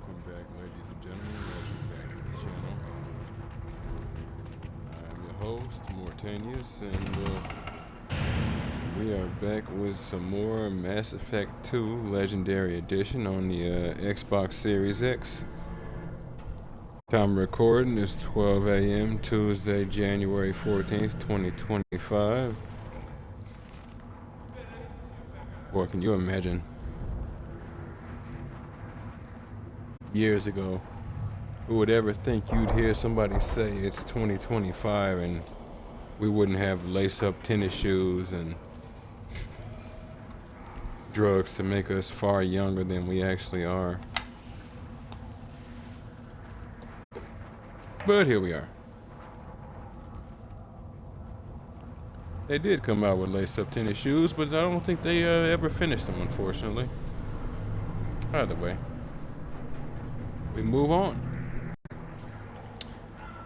Welcome back, ladies and gentlemen. Welcome back to the channel. I'm your host, Mortanius, and we are back with some more Mass Effect 2 Legendary Edition on the Xbox Series X. Time of recording is 12 a.m. Tuesday, January 14th, 2025. Boy, can you imagine? Years ago, who would ever think you'd hear somebody say it's 2025 and we wouldn't have lace-up tennis shoes and drugs to make us far younger than we actually are. But here we are. They did come out with lace-up tennis shoes, but I don't think they ever finished them, unfortunately. Either way, we move on.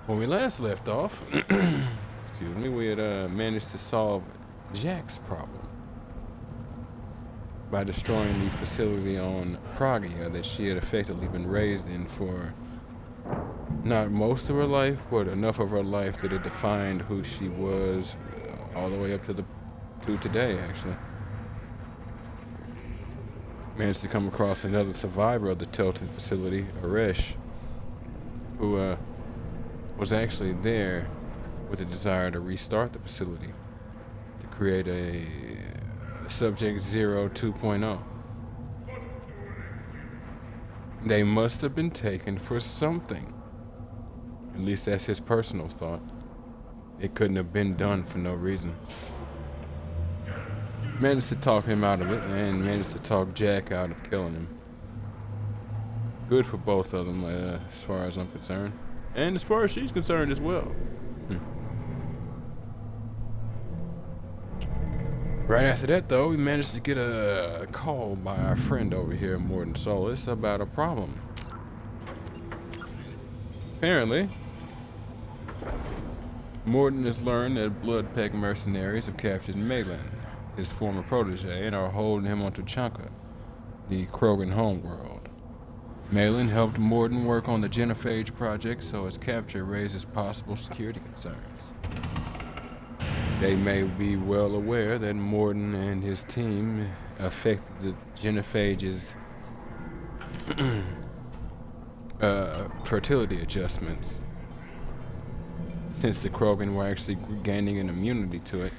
When we last left off, excuse me, we had managed to solve Jack's problem by destroying the facility on Pragia that she had effectively been raised in for not most of her life, but enough of her life that it defined who she was all the way up to today, actually. Managed to come across another survivor of the Tilted facility, Aresh, who was actually there with a desire to restart the facility to create a Subject Zero 2.0. They must have been taken for something. At least that's his personal thought. It couldn't have been done for no reason. Managed to talk him out of it and managed to talk Jack out of killing him. Good for both of them, as far as I'm concerned. And as far as she's concerned as well. Right after that, though, we managed to get a call by our friend over here, Mordin Solis, about a problem. Apparently, Mordin has learned that Bloodpeck mercenaries have captured Malin, his former protege, and are holding him on Tuchanka, the Krogan homeworld. Malin helped Mordin work on the Genophage project, so his capture raises possible security concerns. They may be well aware that Mordin and his team affected the Genophage's fertility adjustments, since the Krogan were actually gaining an immunity to it.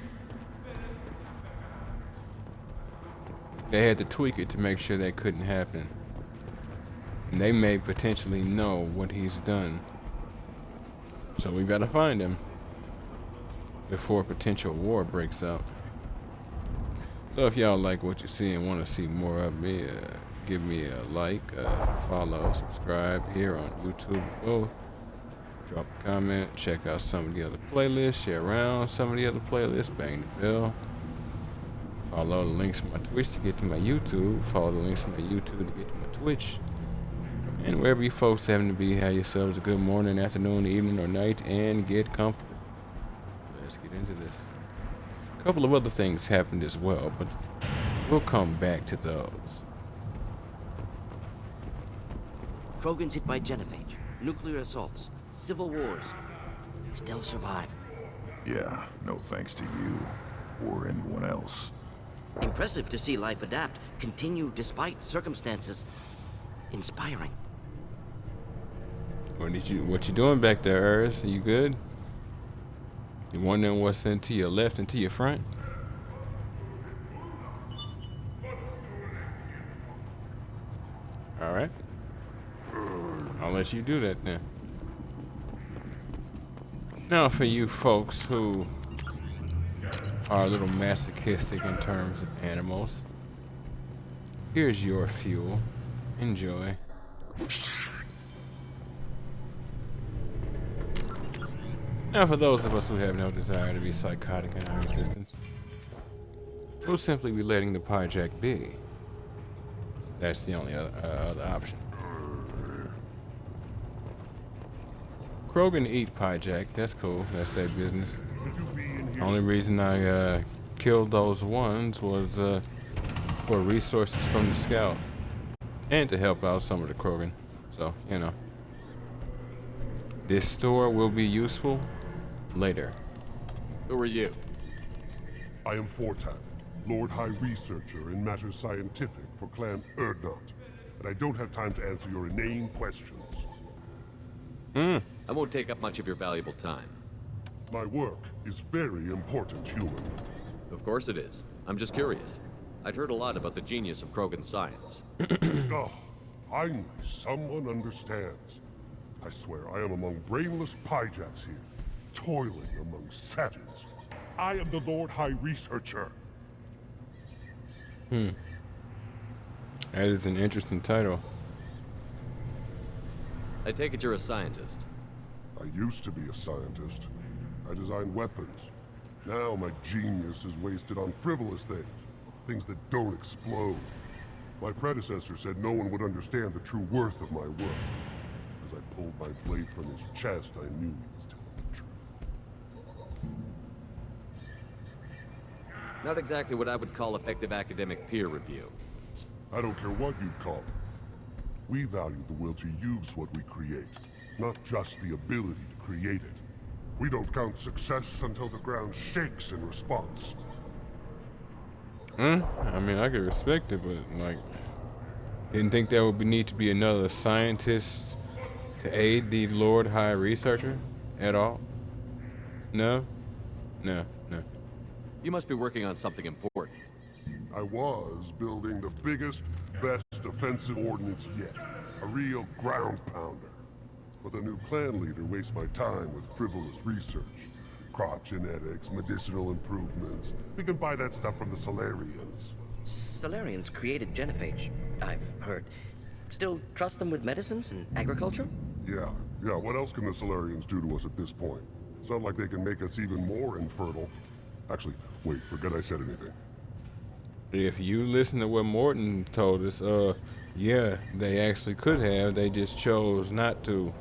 They had to tweak it to make sure that couldn't happen. And they may potentially know what he's done. So we gotta find him before potential war breaks out. So if y'all like what you see and want to see more of me, give me a like, follow, subscribe here on YouTube. Drop a comment, check out some of the other playlists, share around some of the other playlists, bang the bell. Follow the links to my Twitch to get to my YouTube. Follow the links to my YouTube to get to my Twitch. And wherever you folks happen to be, have yourselves a good morning, afternoon, evening, or night, and get comfortable. Let's get into this. A couple of other things happened as well, but we'll come back to those. Krogan's hit by Genophage, nuclear assaults, civil wars. Still survive. Yeah, no thanks to you or anyone else. Impressive to see life adapt, continue despite circumstances. Inspiring. What you doing back there, Urs? Are you good? You wondering what's into your left and to your front? All right. I'll let you do that then. Now for you folks who are a little masochistic in terms of animals, here's your fuel. Enjoy. Now for those of us who have no desire to be psychotic in our existence, we'll simply be letting the hijack be. That's the only other option. Krogan eat hijack, that's cool, that's their business. Only reason I killed those ones was for resources from the scout and to help out some of the Krogan. So, you know. This store will be useful later. Who are you? I am Fortan, Lord High Researcher in matters scientific for Clan Erdnot, and I don't have time to answer your inane questions. I won't take up much of your valuable time. My work is very important, human. Of course it is. I'm just curious. I'd heard a lot about the genius of Krogan's science. Oh, finally, someone understands. I swear I am among brainless pyjaks here, toiling among savages. I am the Lord High Researcher. That is an interesting title. I take it you're a scientist. I used to be a scientist. I designed weapons. Now my genius is wasted on frivolous things that don't explode. My predecessor said no one would understand the true worth of my work. As I pulled my blade from his chest, I knew he was telling the truth. Not exactly what I would call effective academic peer review. I don't care what you'd call it. We value the will to use what we create, not just the ability to create it. We don't count success until the ground shakes in response. I mean, I could respect it, but like, didn't think there would need to be another scientist to aid the Lord High Researcher at all. No. You must be working on something important. I was building the biggest, best defensive ordnance yet. A real ground pounder. But the new clan leader wastes my time with frivolous research. Crop genetics, medicinal improvements. We can buy that stuff from the Solarians. Solarians created genophage, I've heard. Still trust them with medicines and agriculture? Yeah. What else can the Solarians do to us at this point? It's not like they can make us even more infertile. Actually, wait, forget I said anything. If you listen to what Mordin told us, yeah, they actually could have. They just chose not to.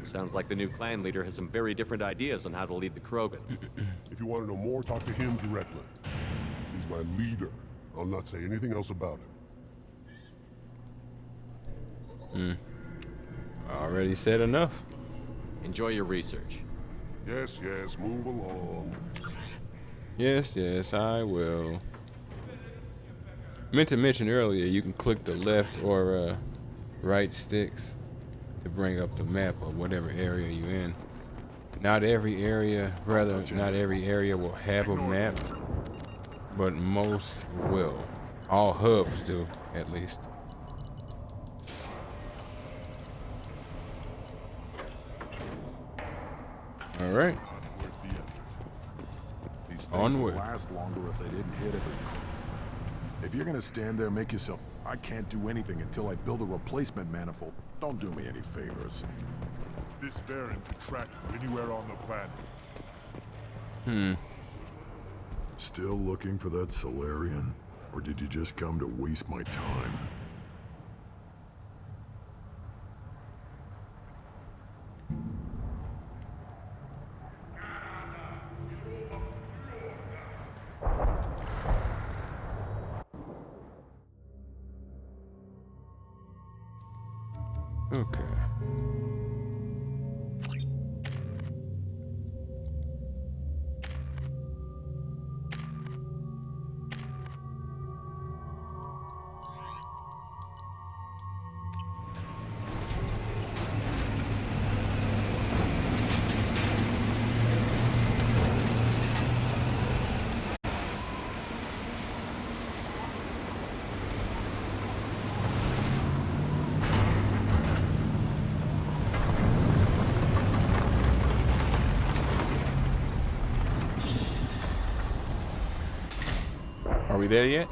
Sounds like the new clan leader has some very different ideas on how to lead the Krogan. If you want to know more, talk to him directly. He's my leader. I'll not say anything else about it. Already said enough. Enjoy your research. Yes, move along. Yes, I will. Meant to mention earlier, you can click the left or right sticks to bring up the map of whatever area you're in. Not every area will have a map, but most will. All hubs do, at least. All right. These things Onward. would last longer if they didn't hit everything. If you're gonna stand there, make yourself. I can't do anything until I build a replacement manifold. Don't do me any favors. This variant could track you anywhere on the planet. Still looking for that Solarian? Or did you just come to waste my time? Okay. Are we there yet?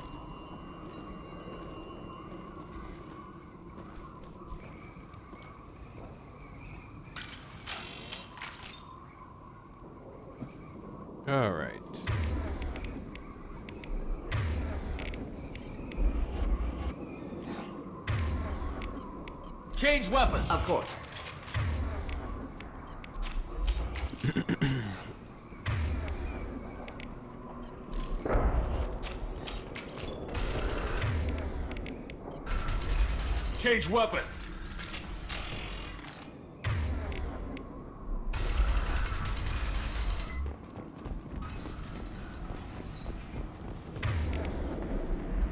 All right. Change weapon! Of course. Change weapon.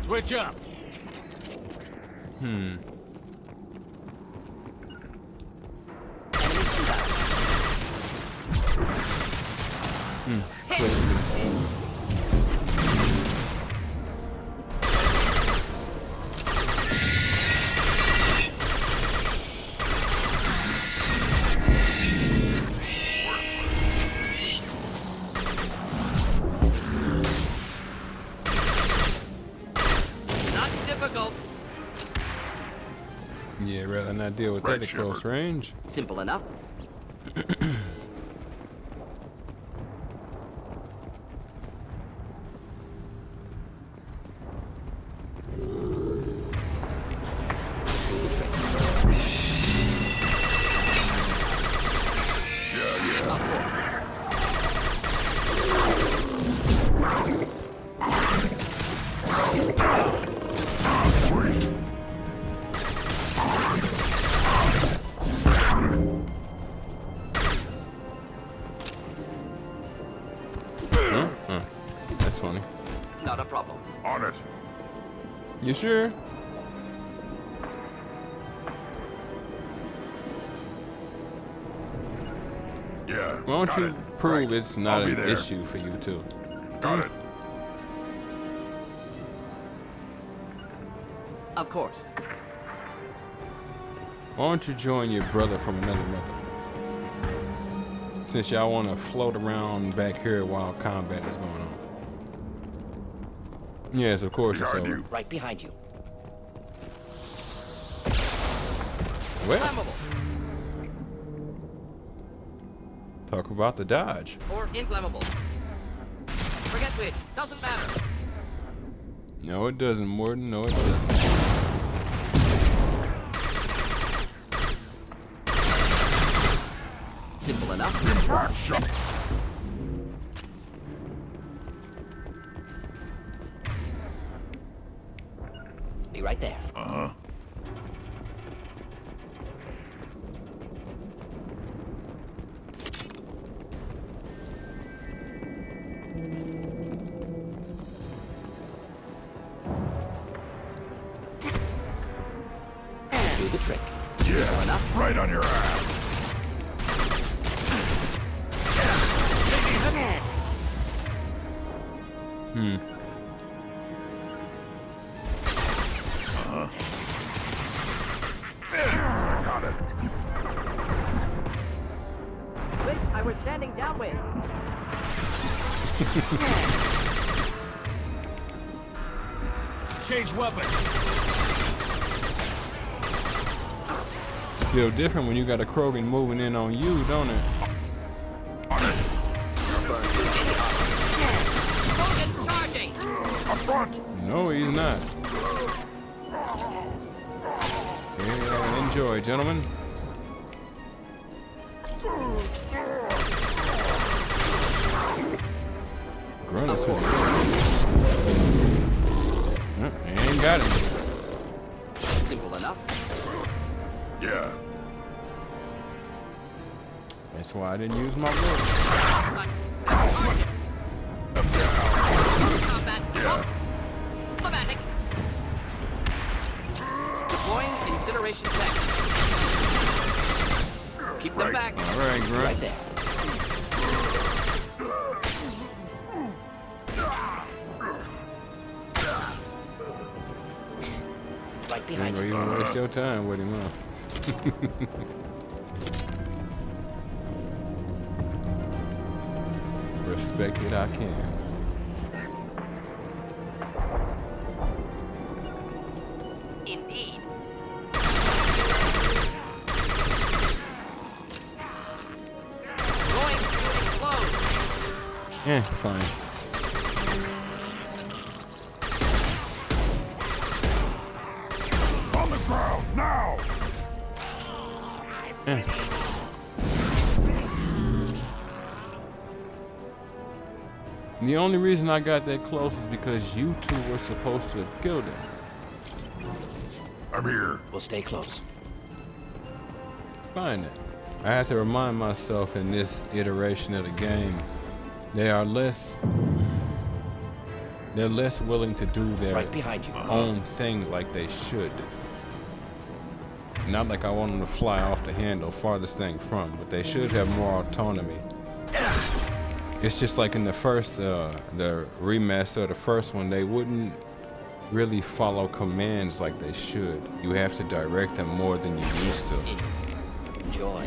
Switch up. Enemy inbound. Not difficult. Yeah, rather not deal with that at close range. Simple enough. That's funny. Not a problem. On it. You sure? Yeah. Why don't got you it. prove Right. it's not I'll be an there. issue for you too? Got it. Of course. Why don't you join your brother from another mother? Since y'all want to float around back here while combat is going on. Yes, of course it's Behind over. you. Right behind you. Well, Flammable talk about the dodge. or inflammable. Forget which. Doesn't matter. No, it doesn't, Mordin. No, it doesn't. Simple enough. Impact shot. Be right there. Do the trick. Simple enough. Right on your ass. Got it. Wait, I was standing downwind. Change weapon. Feel different when you got a Krogan moving in on you, don't it? Krogan charging. Up front. No, he's not. Yeah, enjoy, gentlemen. Grunus with and got him. Simple enough. Yeah. That's why I didn't use my board. Combat. Diplomatic. Deploying incineration tech. Keep them back. All right, Grunt. Right there. Right You behind ain't you. gonna even waste your time with him, huh? Respect it, I can. Indeed. Going to explode. Fine. On the ground now. The only reason I got that close is because you two were supposed to have killed him. I'm here. We'll stay close. Find it. I have to remind myself in this iteration of the game, they're less willing to do their Right behind you. own thing like they should. Not like I want them to fly off the handle farthest thing from, but they should have more autonomy. It's just like in the first, the remaster of the first one, they wouldn't really follow commands like they should. You have to direct them more than you used to. Enjoy.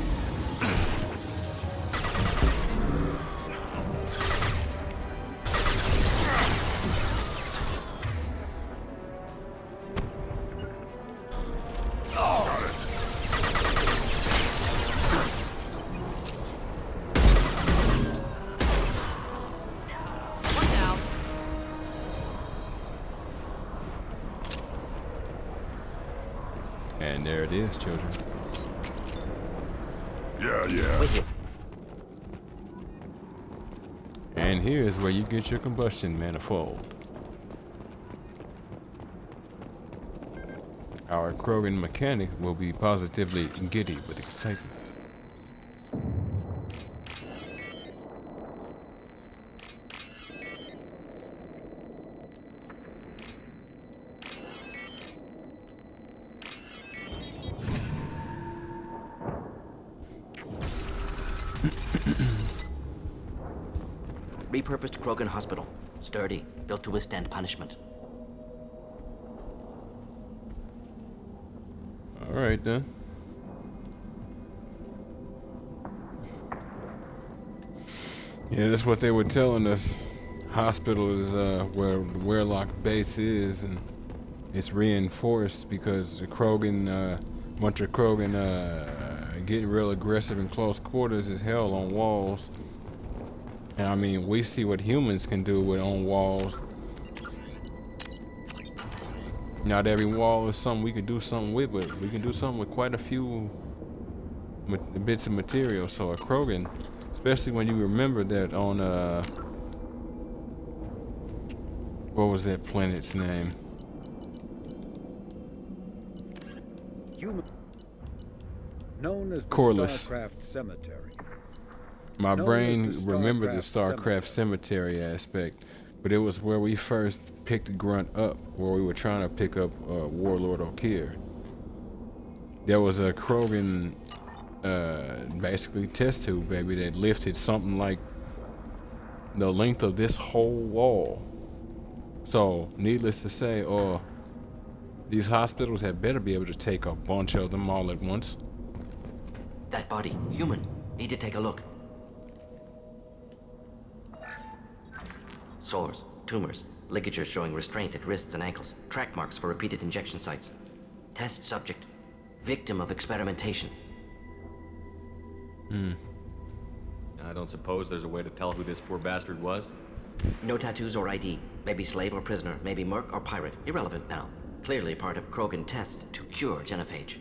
And there it is, children. Yeah. With you. And here is where you get your combustion manifold. Our Krogan mechanic will be positively giddy with excitement. Repurposed Krogan hospital. Sturdy, built to withstand punishment. All right then. Yeah, that's what they were telling us. Hospital is where the Weirlock base is, and it's reinforced because the Krogan, bunch of Krogan, getting real aggressive in close quarters as hell on walls. And I mean, we see what humans can do with on walls. Not every wall is something we can do something with, but we can do something with quite a few bits of material. So a Krogan, especially when you remember that on what was that planet's name? Human. Known as the Corliss. Starcraft Cemetery. My Known brain as the remembered the Starcraft StarCraft cemetery aspect, but it was where we first picked Grunt up, where we were trying to pick up Warlord Okir. There was a Krogan, basically test tube, baby, that lifted something like the length of this whole wall. So, needless to say, these hospitals had better be able to take a bunch of them all at once. That body, human. Need to take a look. Sores, tumors, ligatures showing restraint at wrists and ankles, track marks for repeated injection sites. Test subject, victim of experimentation. I don't suppose there's a way to tell who this poor bastard was? No tattoos or ID. Maybe slave or prisoner, maybe merc or pirate. Irrelevant now. Clearly part of Krogan tests to cure genophage.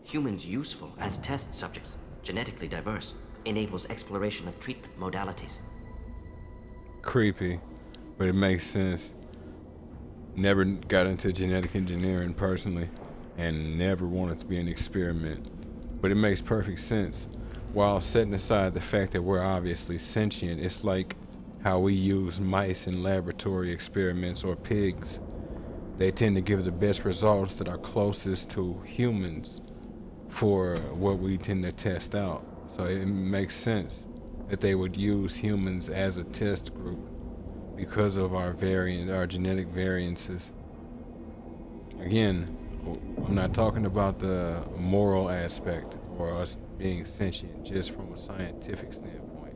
Humans useful as test subjects, genetically diverse, enables exploration of treatment modalities. Creepy, but it makes sense. Never got into genetic engineering personally, and never wanted to be an experiment. But it makes perfect sense. While setting aside the fact that we're obviously sentient, it's like how we use mice in laboratory experiments or pigs. They tend to give the best results that are closest to humans for what we tend to test out. So it makes sense that they would use humans as a test group because of our genetic variances. Again, I'm not talking about the moral aspect or us being sentient, just from a scientific standpoint.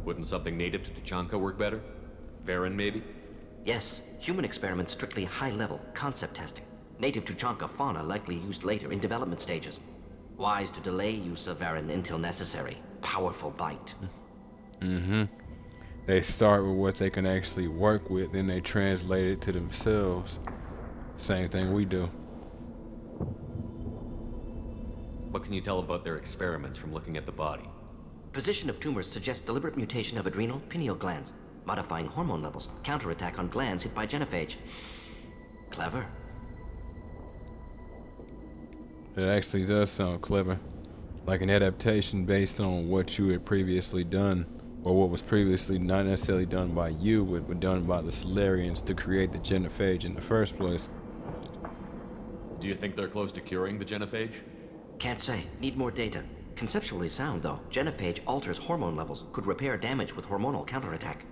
Wouldn't something native to Tachanka work better? Varen, maybe? Yes, human experiments strictly high-level concept testing. Native Tuchanka fauna likely used later in development stages. Wise to delay use of Varen until necessary. Powerful bite. They start with what they can actually work with, then they translate it to themselves. Same thing we do. What can you tell about their experiments from looking at the body? Position of tumors suggests deliberate mutation of adrenal pineal glands, modifying hormone levels, counterattack on glands hit by genophage. Clever. It actually does sound clever. Like an adaptation based on what you had previously done, or what was previously not necessarily done by you, but done by the Solarians to create the genophage in the first place. Do you think they're close to curing the genophage? Can't say. Need more data. Conceptually sound, though. Genophage alters hormone levels, could repair damage with hormonal counterattack.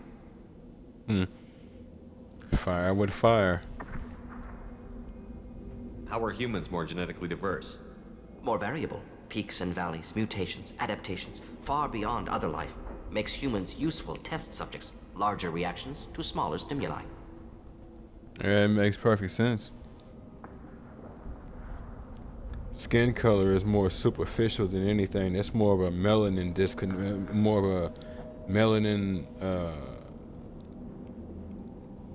Fire with fire. How are humans more genetically diverse? More variable. Peaks and valleys, mutations, adaptations, far beyond other life. Makes humans useful test subjects. Larger reactions to smaller stimuli. Yeah, it makes perfect sense. Skin color is more superficial than anything. That's more of a melanin more of a melanin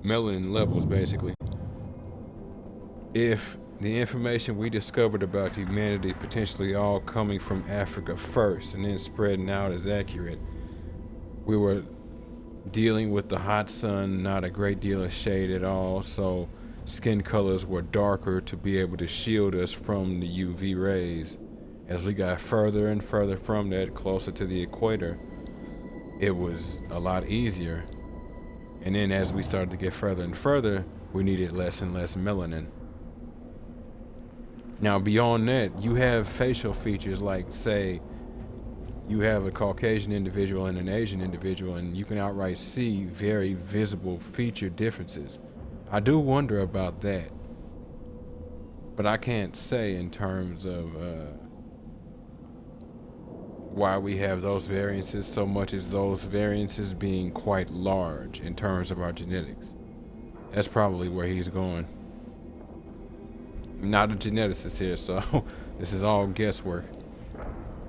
melanin levels, basically. If the information we discovered about humanity potentially all coming from Africa first and then spreading out is accurate, we were dealing with the hot sun, not a great deal of shade at all, so skin colors were darker to be able to shield us from the UV rays. As we got further and further from that, closer to the equator, it was a lot easier. And then as we started to get further and further, we needed less and less melanin. Now beyond that, you have facial features like, say, you have a Caucasian individual and an Asian individual, and you can outright see very visible feature differences. I do wonder about that, but I can't say in terms of why we have those variances so much as those variances being quite large in terms of our genetics. That's probably where he's going. I'm not a geneticist here, so this is all guesswork.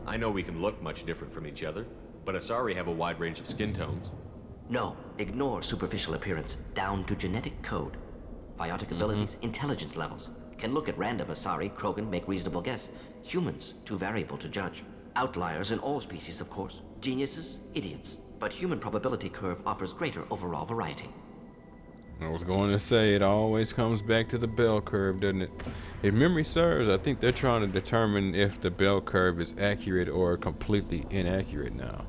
I know we can look much different from each other, but Asari have a wide range of skin tones. No, ignore superficial appearance, down to genetic code. Biotic abilities, intelligence levels. Can look at random Asari, Krogan, make reasonable guess. Humans, too variable to judge. Outliers in all species, of course. Geniuses, idiots. But human probability curve offers greater overall variety. I was going to say, it always comes back to the bell curve, doesn't it? If memory serves, I think they're trying to determine if the bell curve is accurate or completely inaccurate now.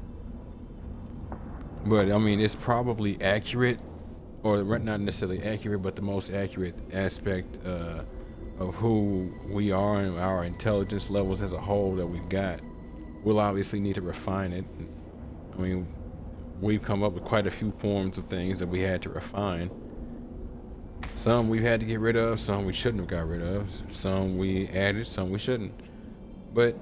But, I mean, it's probably accurate, or not necessarily accurate, but the most accurate aspect of who we are and our intelligence levels as a whole that we've got. We'll obviously need to refine it. I mean, we've come up with quite a few forms of things that we had to refine. Some we've had to get rid of, some we shouldn't have got rid of, some we added, some we shouldn't. But,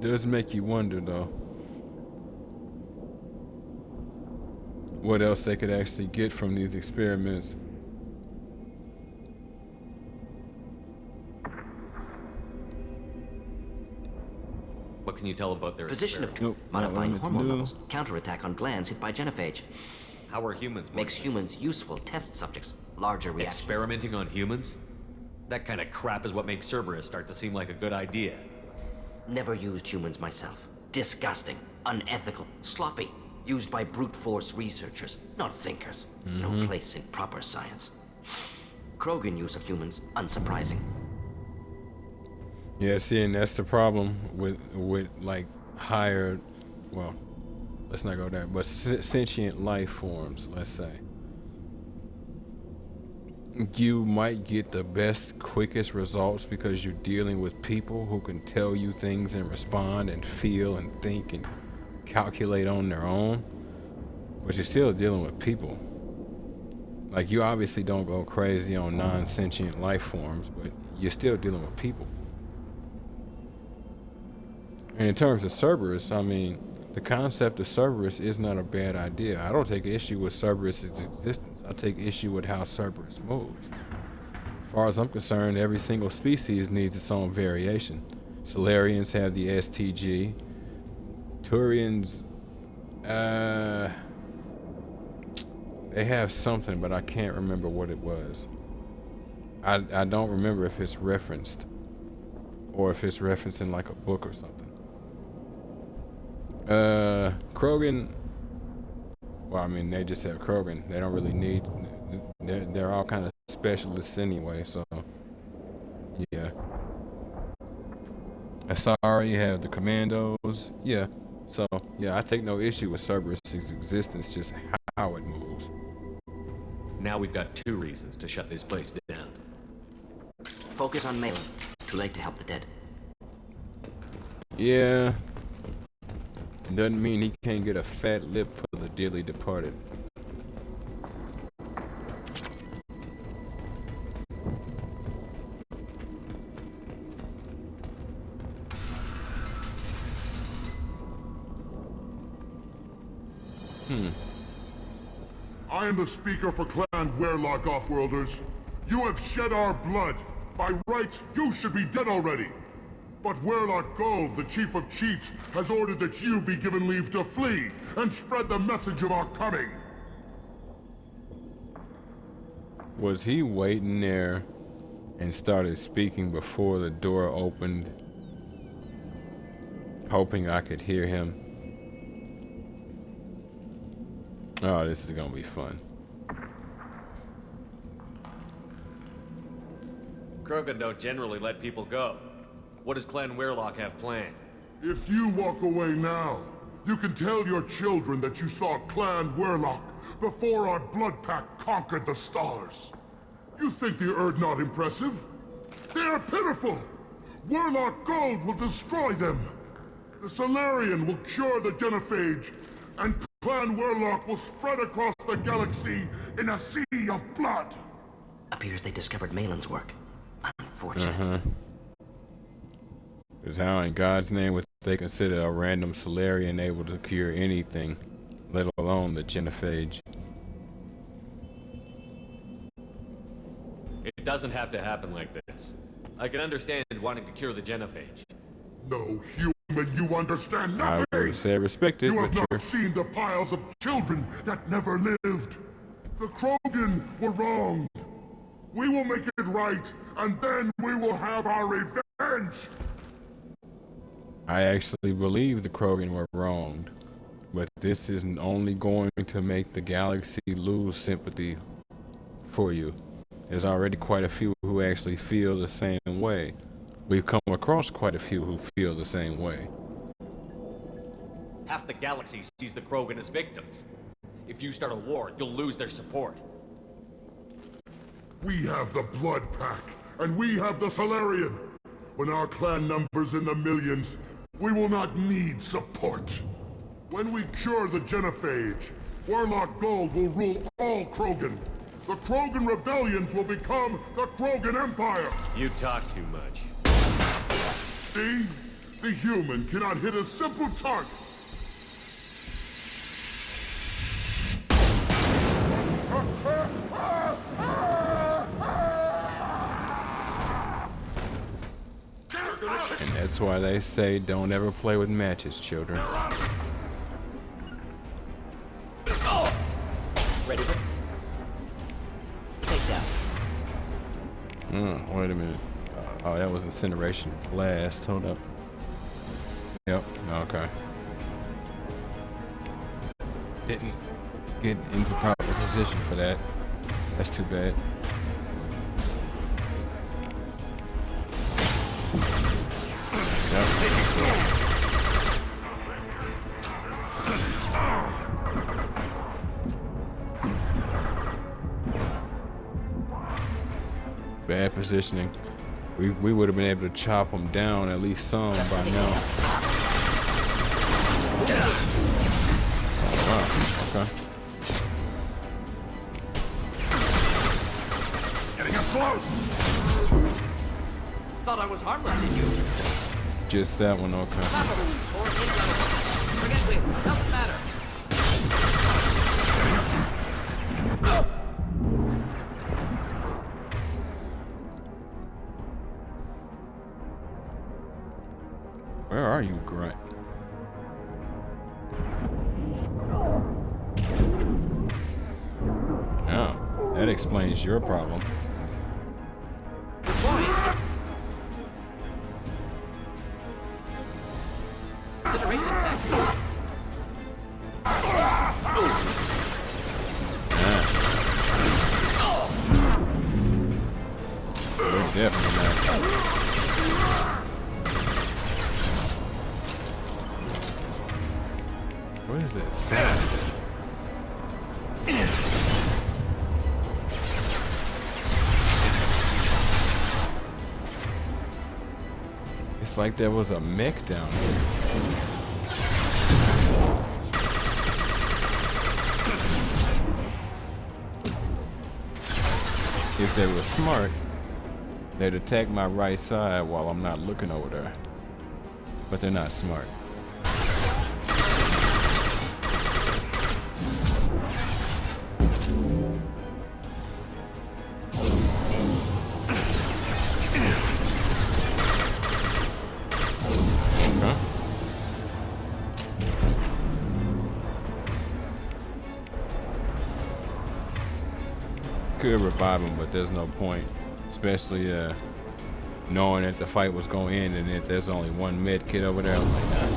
does make you wonder, though, what else they could actually get from these experiments. What can you tell about their Position of experiment? modifying hormone levels, counterattack on glands hit by genophage. How are humans more Makes humans useful test subjects. Larger reactions. experimenting on humans? That kind of crap is what makes Cerberus start to seem like a good idea. Never used humans myself. Disgusting, unethical, sloppy. Used by brute force researchers, not thinkers. No place in proper science. Krogan use of humans, unsurprising. Yeah, see, and that's the problem with like higher, well, let's not go there, but sentient life forms, let's say. You might get the best, quickest results because you're dealing with people who can tell you things and respond and feel and think and calculate on their own, but you're still dealing with people. Like, you obviously don't go crazy on non-sentient life forms, but you're still dealing with people. And in terms of Cerberus, I mean, the concept of Cerberus is not a bad idea. I don't take issue with Cerberus' existence. I take issue with how Cerberus moves. As far as I'm concerned, every single species needs its own variation. Solarians have the STG. Turians, they have something, but I can't remember what it was. I don't remember if it's referenced or if it's referenced in like a book or something. Krogan. Well, I mean, they just have Krogan. They don't really need. They're all kind of specialists anyway. So, yeah. Asari, you have the Commandos. Yeah. So, yeah, I take no issue with Cerberus' existence, just how it moves. Now we've got 2 reasons to shut this place down. Focus on Malin. Too late to help the dead. Yeah. It doesn't mean he can't get a fat lip for the dearly departed. I am the speaker for Clan Werlock, Offworlders. You have shed our blood. By rights, you should be dead already. But Werlock Gold, the Chief of Chiefs, has ordered that you be given leave to flee and spread the message of our coming. Was he waiting there and started speaking before the door opened, hoping I could hear him? Oh, this is gonna be fun. Krogan don't generally let people go. What does Clan Werlock have planned? If you walk away now, you can tell your children that you saw Clan Werlock before our blood pact conquered the stars. You think the Erd not impressive? They are pitiful! Werlock Gold will destroy them! The Solarian will cure the Genophage, and Clan Werlock will spread across the galaxy in a sea of blood! Appears they discovered Malin's work. Unfortunate. Because how in God's name would they consider a random Solarian able to cure anything, let alone the Genophage? It doesn't have to happen like this. I can understand wanting to cure the Genophage. No human, you understand nothing! I would say respect it, You have but not seen the piles of children that never lived. The Krogan were wrong. We will make it right, and then we will have our revenge! I actually believe the Krogan were wronged, but this isn't only going to make the galaxy lose sympathy for you. There's already quite a few who actually feel the same way. We've come across quite a few who feel the same way. Half the galaxy sees the Krogan as victims. If you start a war, you'll lose their support. We have the Blood Pack, and we have the Solarian. When our clan numbers in the millions, we will not need support. When we cure the Genophage, Werlock Gold will rule all Krogan. The Krogan rebellions will become the Krogan Empire! You talk too much. See? The human cannot hit a simple target! And that's why they say don't ever play with matches, children. Ready for... Take down. Wait a minute. Oh, that was incineration blast. Hold up. Yep. Okay. Didn't get into proper position for that. That's too bad. Bad positioning. We would have been able to chop them down at least some by now. Oh, wow. Okay. Getting up close! Thought I was harmless, did you? Just that one, okay. Lateral or irrelevant. Forget we. Doesn't matter. Where are you, Grunt? Oh, that explains your problem. Incineration tech. Definitely not. What is that sound? It's like there was a mech down there. If they were smart, they'd attack my right side while I'm not looking over there. But they're not smart. Huh? Could revive him, but there's no point. Especially knowing that the fight was going to end and if there's only one med kit over there. I'm like, nah.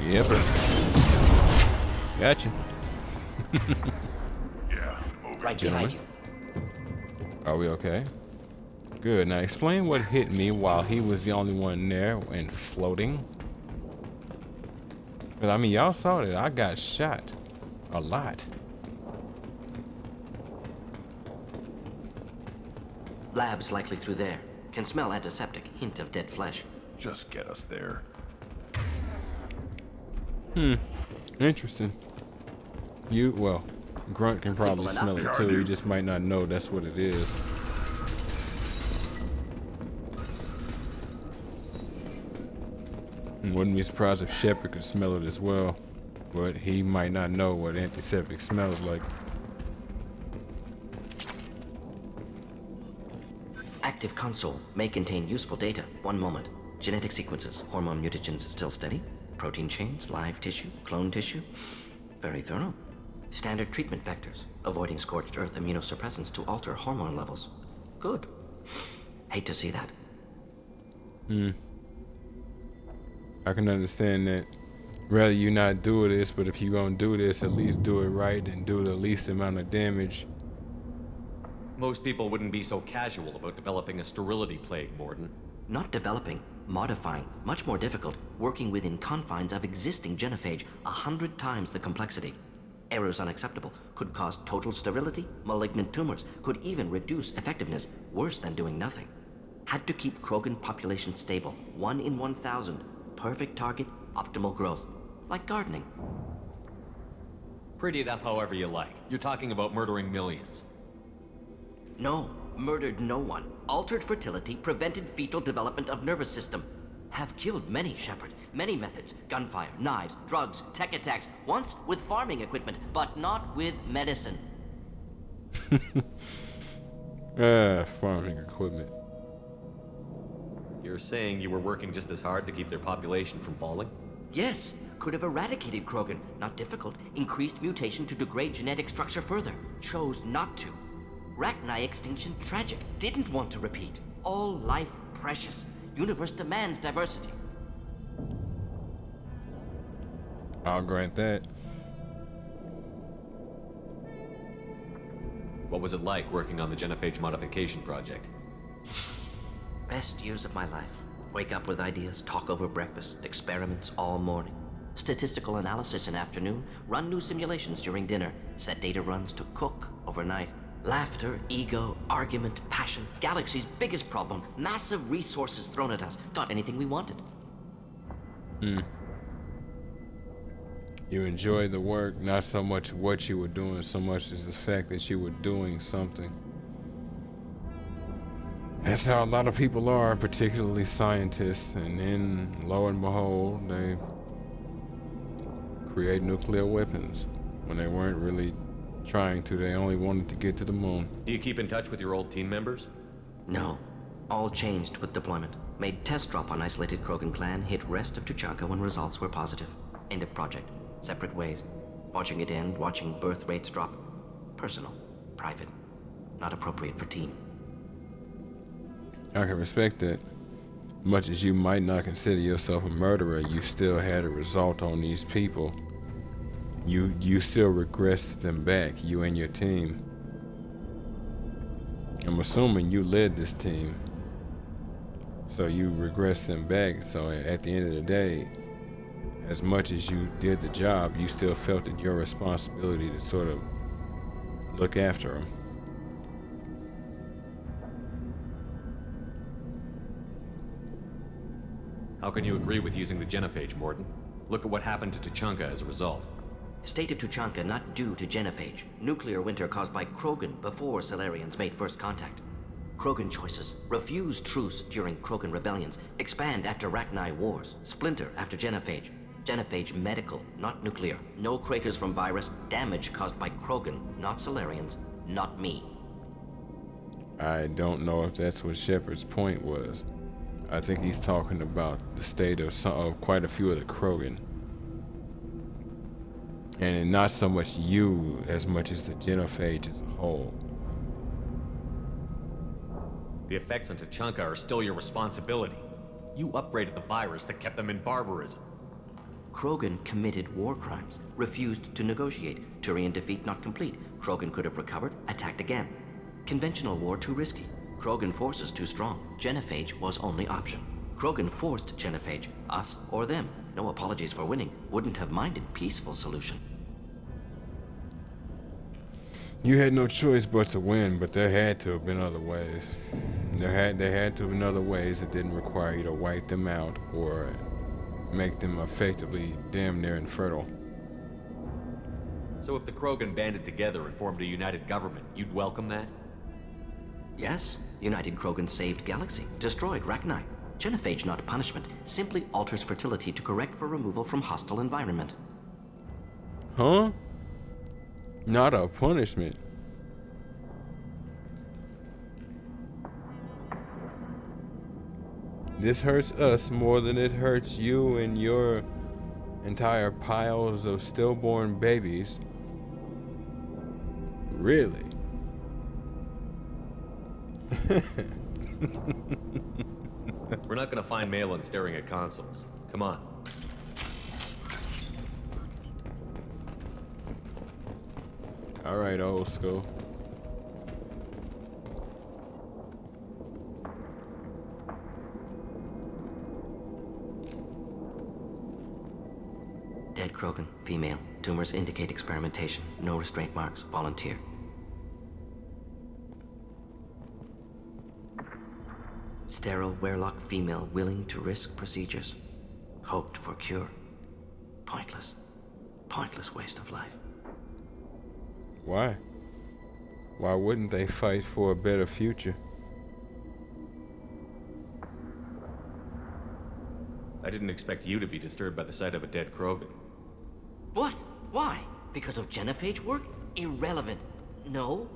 Yep. Gotcha. Right behind you. Are we okay? Good. Now explain what hit me while he was the only one there and floating. But I mean, y'all saw that I got shot a lot. Lab's likely through there. Can smell antiseptic. Hint of dead flesh. Just get us there. Interesting. Well, Grunt can probably Simple smell enough. it too. He just might not know that's what it is. Wouldn't be surprised if Shepard could smell it as well, but he might not know what antiseptic smells like. Active console may contain useful data. One moment. Genetic sequences. Hormone mutagens still steady. Protein chains, live tissue, clone tissue. Very thorough. Standard treatment vectors. Avoiding scorched earth immunosuppressants to alter hormone levels. Good. Hate to see that. I can understand that. Rather you not do this, but if you're gonna do this, at least do it right and do the least amount of damage. Most people wouldn't be so casual about developing a sterility plague, Mordin. Not developing, modifying, much more difficult, working within confines of existing genophage, 100 times the complexity. Errors unacceptable, could cause total sterility, malignant tumors, could even reduce effectiveness, worse than doing nothing. Had to keep Krogan population stable, 1 in 1,000, perfect target, optimal growth, like gardening. Pretty it up however you like. You're talking about murdering millions. No, murdered no one. Altered fertility, prevented fetal development of nervous system. Have killed many, Shepard. Many methods. Gunfire, knives, drugs, tech attacks. Once with farming equipment, but not with medicine. Farming equipment. You're saying you were working just as hard to keep their population from falling? Yes, could have eradicated Krogan. Not difficult. Increased mutation to degrade genetic structure further. Chose not to. Rachni extinction tragic. Didn't want to repeat. All life precious. Universe demands diversity. I'll grant that. What was it like working on the genophage modification project? Best years of my life. Wake up with ideas, talk over breakfast, experiments all morning. Statistical analysis in afternoon, run new simulations during dinner, set data runs to cook overnight. Laughter, ego, argument, passion, galaxy's biggest problem, massive resources thrown at us. Got anything we wanted. You enjoyed the work, not so much what you were doing, so much as the fact that you were doing something. That's how a lot of people are, particularly scientists, and then, lo and behold, they create nuclear weapons when they weren't really trying to. They only wanted to get to the moon. Do you keep in touch with your old team members? No. All changed with deployment. Made test drop on isolated Krogan clan, hit rest of Tuchanka when results were positive. End of project. Separate ways. Watching it end, watching birth rates drop. Personal. Private. Not appropriate for team. I can respect that. Much as you might not consider yourself a murderer, you still had a result on these people. You still regressed them back, you and your team. I'm assuming you led this team. So you regressed them back, so at the end of the day, as much as you did the job, you still felt it your responsibility to sort of look after them. How can you agree with using the genophage, Mordin? Look at what happened to Tuchanka as a result. State of Tuchanka not due to genophage. Nuclear winter caused by Krogan before Solarians made first contact. Krogan choices. Refuse truce during Krogan rebellions. Expand after Rachni wars. Splinter after genophage. Genophage medical, not nuclear. No craters from virus. Damage caused by Krogan, not Solarians, not me. I don't know if that's what Shepard's point was. I think he's talking about the state of quite a few of the Krogan. And not so much you as much as the genophage as a whole. The effects on Tuchanka are still your responsibility. You upgraded the virus that kept them in barbarism. Krogan committed war crimes, refused to negotiate. Turian defeat not complete. Krogan could have recovered, attacked again. Conventional war too risky. Krogan forces too strong. Genophage was only option. Krogan forced genophage, us or them. No apologies for winning. Wouldn't have minded peaceful solution. You had no choice but to win, but there had to have been other ways. There had to have been other ways that didn't require you to wipe them out or make them effectively damn near infertile. So if the Krogan banded together and formed a united government, you'd welcome that? Yes, United Krogan saved Galaxy, destroyed Rachni. Genophage not punishment, simply alters fertility to correct for removal from hostile environment. Huh? Not a punishment. This hurts us more than it hurts you and your entire piles of stillborn babies. Really? We're not gonna find Malin staring at consoles. Come on. All right, old school. Dead Krogan, female. Tumors indicate experimentation. No restraint marks. Volunteer. Sterile Werlock female willing to risk procedures. Hoped for cure. Pointless. Pointless waste of life. Why? Why wouldn't they fight for a better future? I didn't expect you to be disturbed by the sight of a dead Krogan. What? Why? Because of genophage work? Irrelevant. No.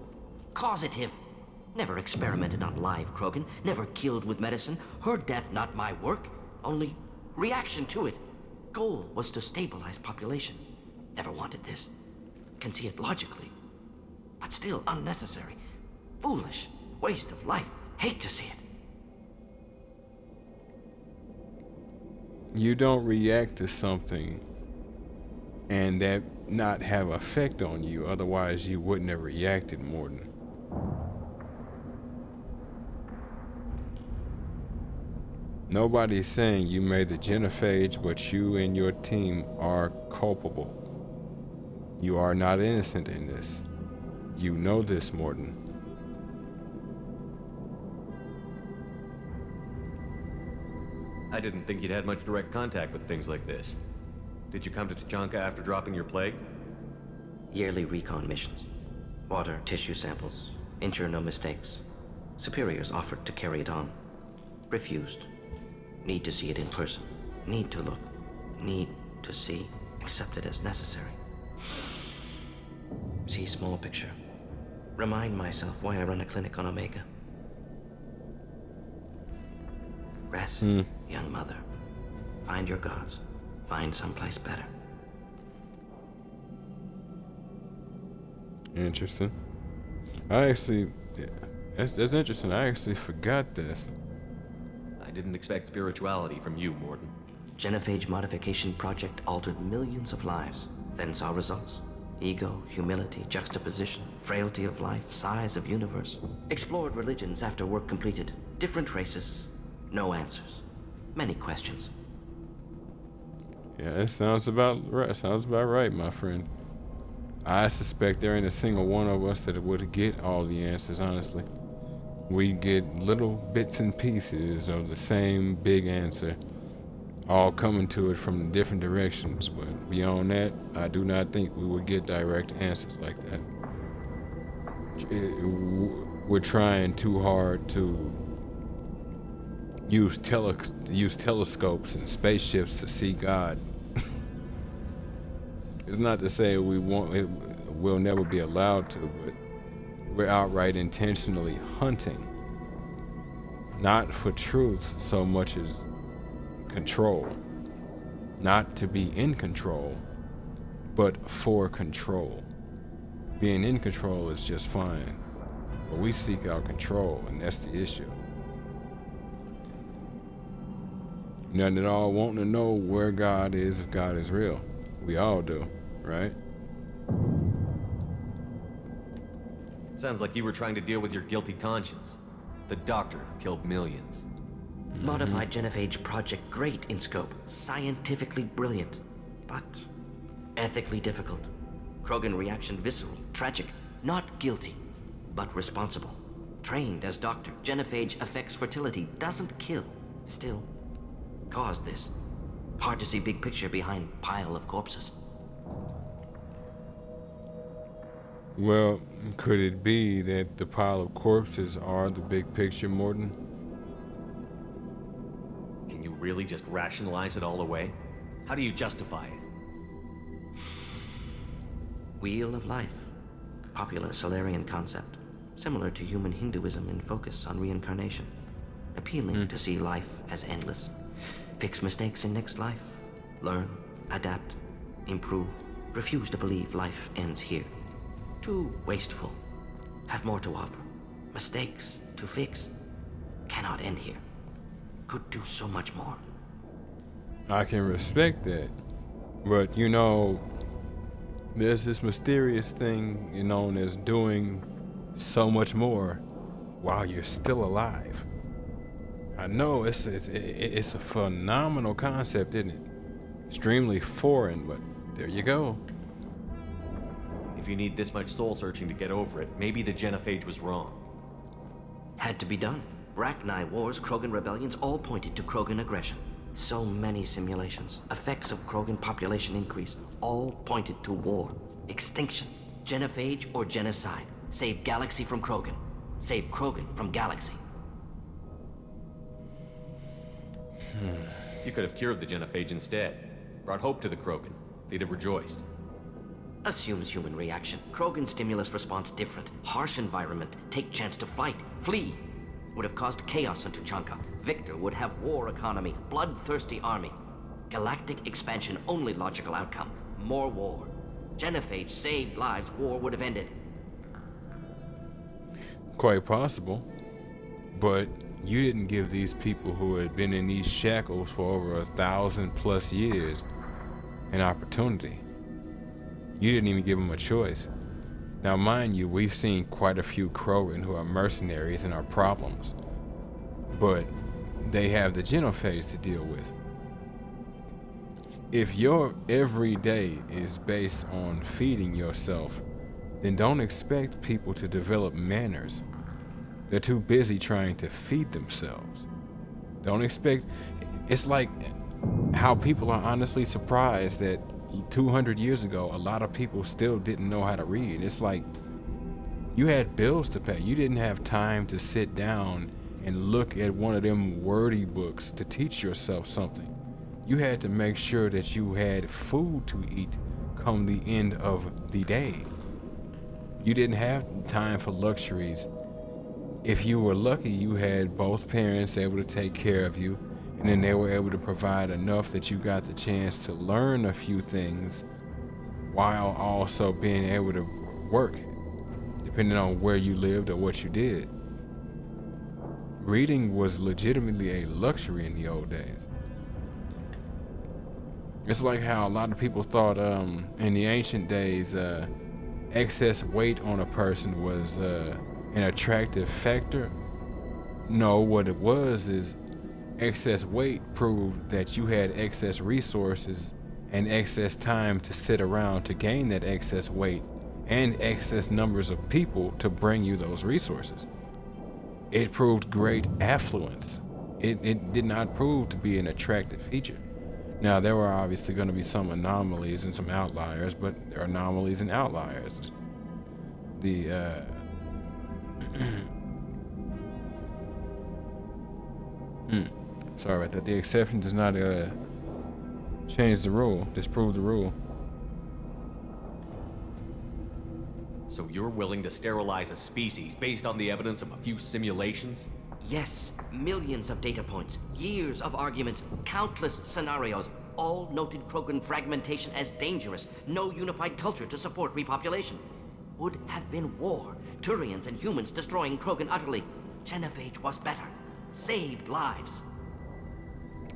Causative. Never experimented on live Krogan. Never killed with medicine. Her death not my work. Only reaction to it. Goal was to stabilize population. Never wanted this. Can see it logically. But still unnecessary. Foolish. Waste of life. Hate to see it. You don't react to something and that not have effect on you, otherwise you wouldn't have reacted, Mordin. Nobody's saying you made the genophage, but you and your team are culpable. You are not innocent in this. You know this, Mordin. I didn't think you'd had much direct contact with things like this. Did you come to Tuchanka after dropping your plague? Yearly recon missions. Water, tissue samples. Ensure no mistakes. Superiors offered to carry it on. Refused. Need to see it in person. Need to look. Need to see. Accept it as necessary. See small picture. Remind myself why I run a clinic on Omega. Rest, young mother. Find your gods. Find someplace better. Interesting. Yeah, that's interesting. I actually forgot this. I didn't expect spirituality from you, Mordin. Genophage modification project altered millions of lives. then saw results. Ego, humility, juxtaposition, frailty of life, size of universe. Explored religions after work completed. Different races, no answers. Many questions. Yeah, it sounds about right. Sounds about right, my friend. I suspect there ain't a single one of us that would get all the answers, honestly. We get little bits and pieces of the same big answer, all coming to it from different directions. But beyond that, I do not think we would get direct answers like that. We're trying too hard to use telescopes and spaceships to see God. It's not to say we'll never be allowed to, but we're outright intentionally hunting. Not for truth so much as control. Not to be in control, but for control. Being in control is just fine, but we seek out control, and that's the issue. None at all wanting to know where God is, if God is real. We all do, right? Sounds like you were trying to deal with your guilty conscience. The doctor who killed millions. Modified genophage project great in scope, scientifically brilliant, but ethically difficult. Krogan reaction visceral, tragic, not guilty, but responsible. Trained as doctor, genophage affects fertility, doesn't kill, still caused this. Hard to see big picture behind pile of corpses. Well, could it be that the pile of corpses are the big picture, Mordin? Can you really just rationalize it all away? How do you justify it? Wheel of life. Popular Solarian concept. Similar to human Hinduism in focus on reincarnation. Appealing to see life as endless. Fix mistakes in next life. Learn, adapt, improve. Refuse to believe life ends here. Too wasteful. Have more to offer. Mistakes to fix. Cannot end here. Could do so much more. I can respect that. But, you know, there's this mysterious thing known as doing so much more while you're still alive. I know it's a phenomenal concept, isn't it? Extremely foreign, but there you go. If you need this much soul searching to get over it, maybe the genophage was wrong. Had to be done. Rachni wars, Krogan rebellions, all pointed to Krogan aggression. So many simulations, effects of Krogan population increase, all pointed to war, extinction, genophage or genocide. Save galaxy from Krogan. Save Krogan from galaxy. You could have cured the genophage instead. Brought hope to the Krogan. They'd have rejoiced. Assumes human reaction. Krogan stimulus response different. Harsh environment. Take chance to fight. Flee. Would have caused chaos on Tuchanka. Victor would have war economy. Bloodthirsty army. Galactic expansion only logical outcome. More war. Genophage saved lives. War would have ended. Quite possible. But you didn't give these people who had been in these shackles for over 1,000+ years an opportunity. You didn't even give them a choice. Now, mind you, we've seen quite a few Krogan who are mercenaries and are problems, but they have the genophage to deal with. If your every day is based on feeding yourself, then don't expect people to develop manners. They're too busy trying to feed themselves. Don't expect. It's like how people are honestly surprised that 200 years ago, a lot of people still didn't know how to read. It's like you had bills to pay. You didn't have time to sit down and look at one of them wordy books to teach yourself something. You had to make sure that you had food to eat come the end of the day. You didn't have time for luxuries. If you were lucky, you had both parents able to take care of you, and then they were able to provide enough that you got the chance to learn a few things while also being able to work, depending on where you lived or what you did. Reading was legitimately a luxury in the old days. It's like how a lot of people thought in the ancient days excess weight on a person was an attractive factor. No, what it was is excess weight proved that you had excess resources and excess time to sit around to gain that excess weight and excess numbers of people to bring you those resources. It proved great affluence. It did not prove to be an attractive feature. Now, there were obviously going to be some anomalies and some outliers, but there are anomalies and outliers. The sorry about that. The exception does not change the rule, disprove the rule. So you're willing to sterilize a species based on the evidence of a few simulations? Yes, millions of data points, years of arguments, countless scenarios, all noted Krogan fragmentation as dangerous, no unified culture to support repopulation. Would have been war, Turians and humans destroying Krogan utterly. Genophage was better, saved lives.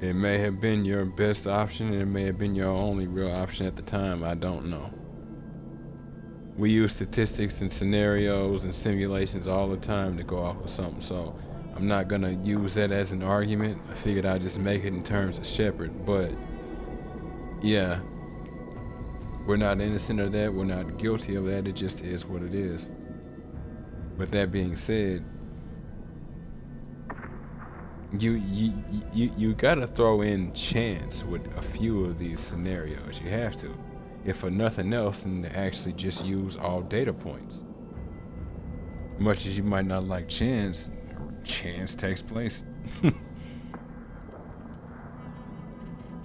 It may have been your best option, and it may have been your only real option at the time. I don't know. We use statistics and scenarios and simulations all the time to go off of something, so I'm not gonna use that as an argument. I figured I'd just make it in terms of Shepard, but yeah, we're not innocent of that. We're not guilty of that. It just is what it is. But that being said, you gotta throw in chance with a few of these scenarios. You have to, if for nothing else, than to actually just use all data points. Much as you might not like chance takes place.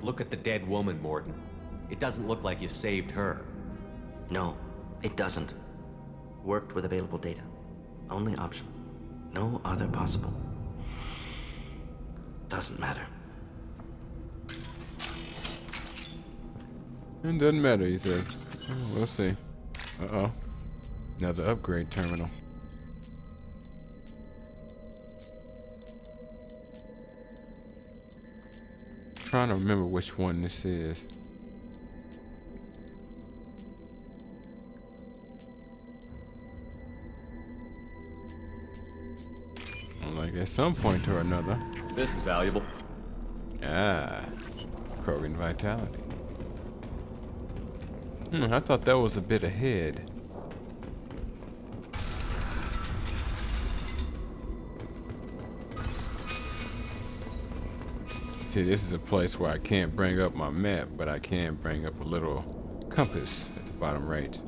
Look at the dead woman, Mordin. It doesn't look like you saved her. No, it doesn't. Worked with available data. Only option. No other possible. Doesn't matter. It doesn't matter, he says. We'll see. Uh-oh. Another upgrade terminal. Trying to remember which one this is. Like at some point or another. This is valuable. Ah, Krogan vitality. I thought that was a bit ahead. See, this is a place where I can't bring up my map, but I can bring up a little compass at the bottom right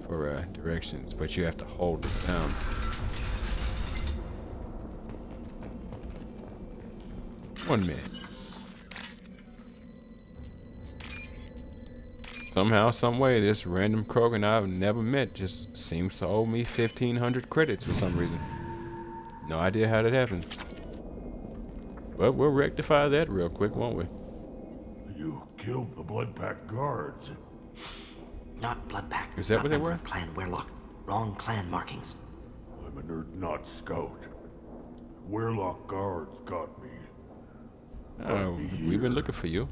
for directions, but you have to hold it down. One minute. Somehow, some way, this random Krogan I've never met just seems to owe me 1,500 credits for some reason. No idea how that happened. But we'll rectify that real quick, won't we? You killed the Blood Pack guards. Not Bloodpack. Is that not what they member were? Of Clan Weirlock. Wrong clan markings. I'm a nerd, not scout. Weirlock guards got me. We've been looking for you.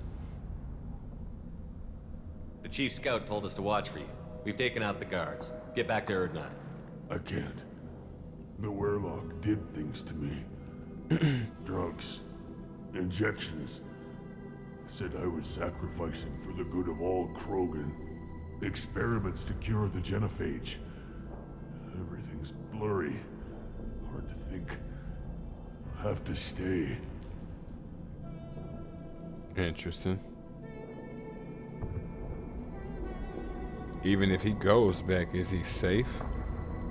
The chief scout told us to watch for you. We've taken out the guards. Get back to Erdnot. I can't. The Weirlock did things to me. Drugs. Injections. Said I was sacrificing for the good of all Krogan. Experiments to cure the genophage. Everything's blurry. Hard to think. Have to stay. Interesting. Even if he goes back, is he safe?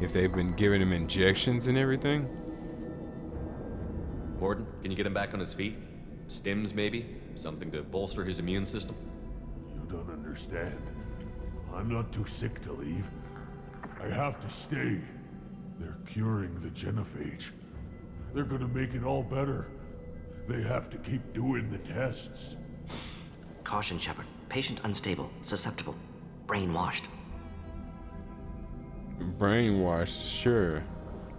If they've been giving him injections and everything? Mordin, can you get him back on his feet? Stims, maybe? Something to bolster his immune system? You don't understand. I'm not too sick to leave. I have to stay. They're curing the genophage. They're gonna make it all better. They have to keep doing the tests. Caution, Shepard. Patient unstable, susceptible, brainwashed. Brainwashed, sure.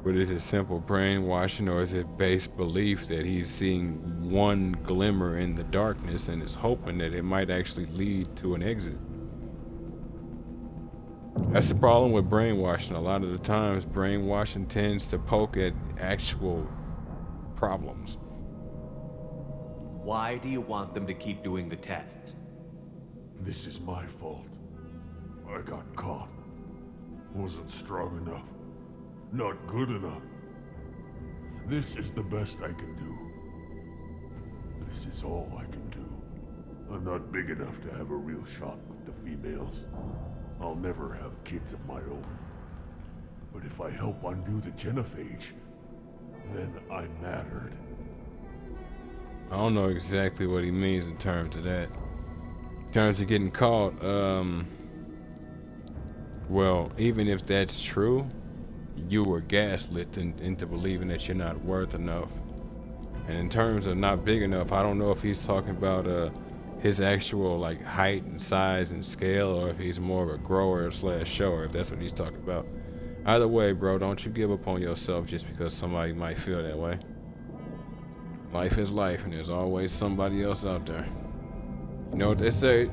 But is it simple brainwashing, or is it based belief that he's seeing one glimmer in the darkness and is hoping that it might actually lead to an exit? That's the problem with brainwashing. A lot of the times, brainwashing tends to poke at actual problems. Why do you want them to keep doing the tests? This is my fault. I got caught. Wasn't strong enough. Not good enough. This is the best I can do. This is all I can do. I'm not big enough to have a real shot with the females. I'll never have kids of my own. But if I help undo the genophage, then I mattered. I don't know exactly what he means in terms of that. In terms of getting caught, well, even if that's true, you were gaslit into believing that you're not worth enough. And in terms of not big enough, I don't know if he's talking about his actual like height and size and scale, or if he's more of a grower slash shower, if that's what he's talking about. Either way, bro, don't you give up on yourself just because somebody might feel that way. Life is life, and there's always somebody else out there. You know what they say?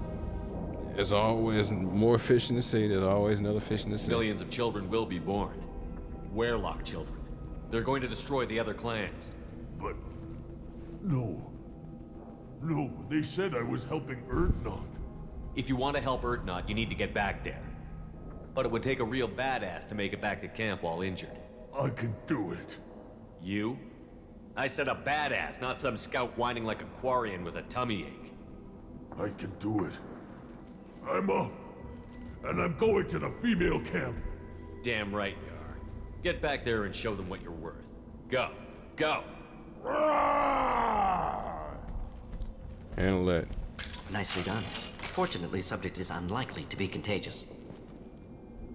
There's always more fish in the sea. There's always another fish in the sea. Millions of children will be born. Werlock children. They're going to destroy the other clans. But... No. No, they said I was helping Erdnot. If you want to help Erdnot, you need to get back there. But it would take a real badass to make it back to camp while injured. I can do it. You? I said a badass, not some scout whining like a Quarian with a tummy ache. I can do it. I'm up. And I'm going to the female camp. Damn right you are. Get back there and show them what you're worth. Go. Go! Handle that. Nicely done. Fortunately, subject is unlikely to be contagious.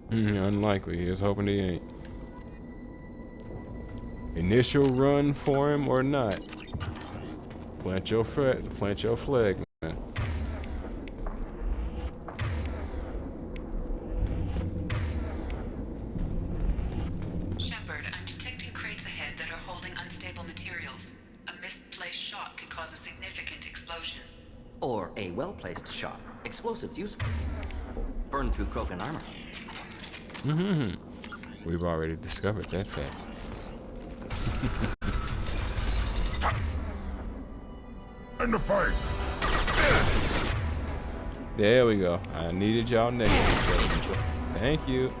Unlikely. Here's hoping he ain't. Initial run for him or not? Plant your flag, man. Shepard, I'm detecting crates ahead that are holding unstable materials. A misplaced shot could cause a significant explosion. Or a well-placed shot. Explosives useful. Or burn through Krogan armor. We've already discovered that fact. And the fight! There we go. I needed y'all next to each other. Thank you.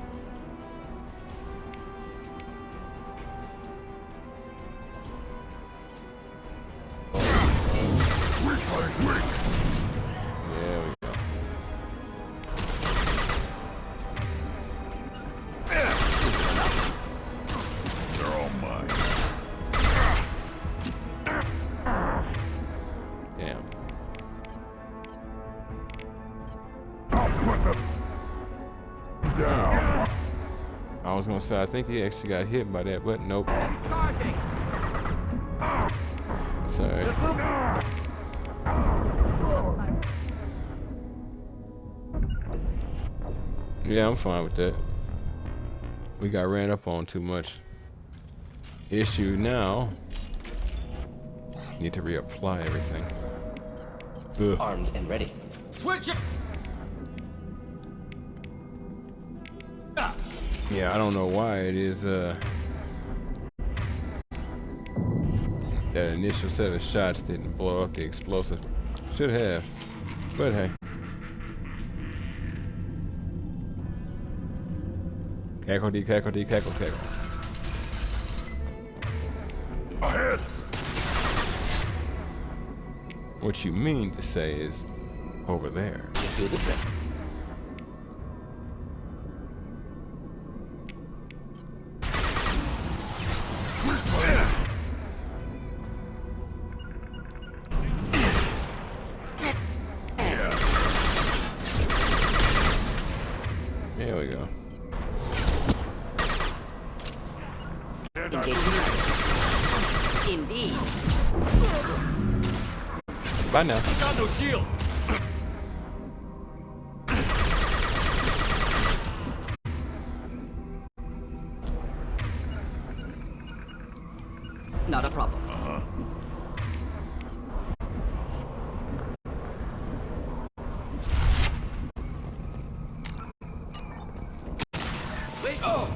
There we go. They're all mine. Damn. I'll put them down. I was gonna say, I think he actually got hit by that, but nope. It's alright. Yeah, I'm fine with that. We got ran up on too much. Issue now. Need to reapply everything. Ugh. Armed and ready. Switch it! Yeah, I don't know why it is that initial set of shots didn't blow up the explosive. Should have. But hey. Cackle dee cackle dee cackle cackle. Ahead! What you mean to say is over there. Do the trick. There we go. Engaging. Indeed. Bye now. Got no shield! Not a problem. Wait. Oh.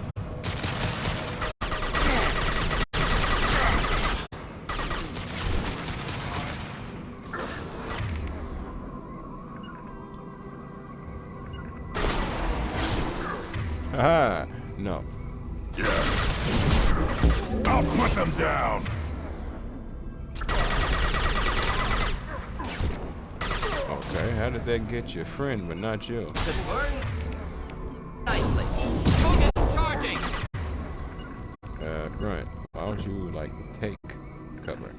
Haha, no. Yeah. I'll put them down. Okay, how does that get your friend but not you? Just burn nicely. Krogan charging. Right. Why don't you, like, take cover?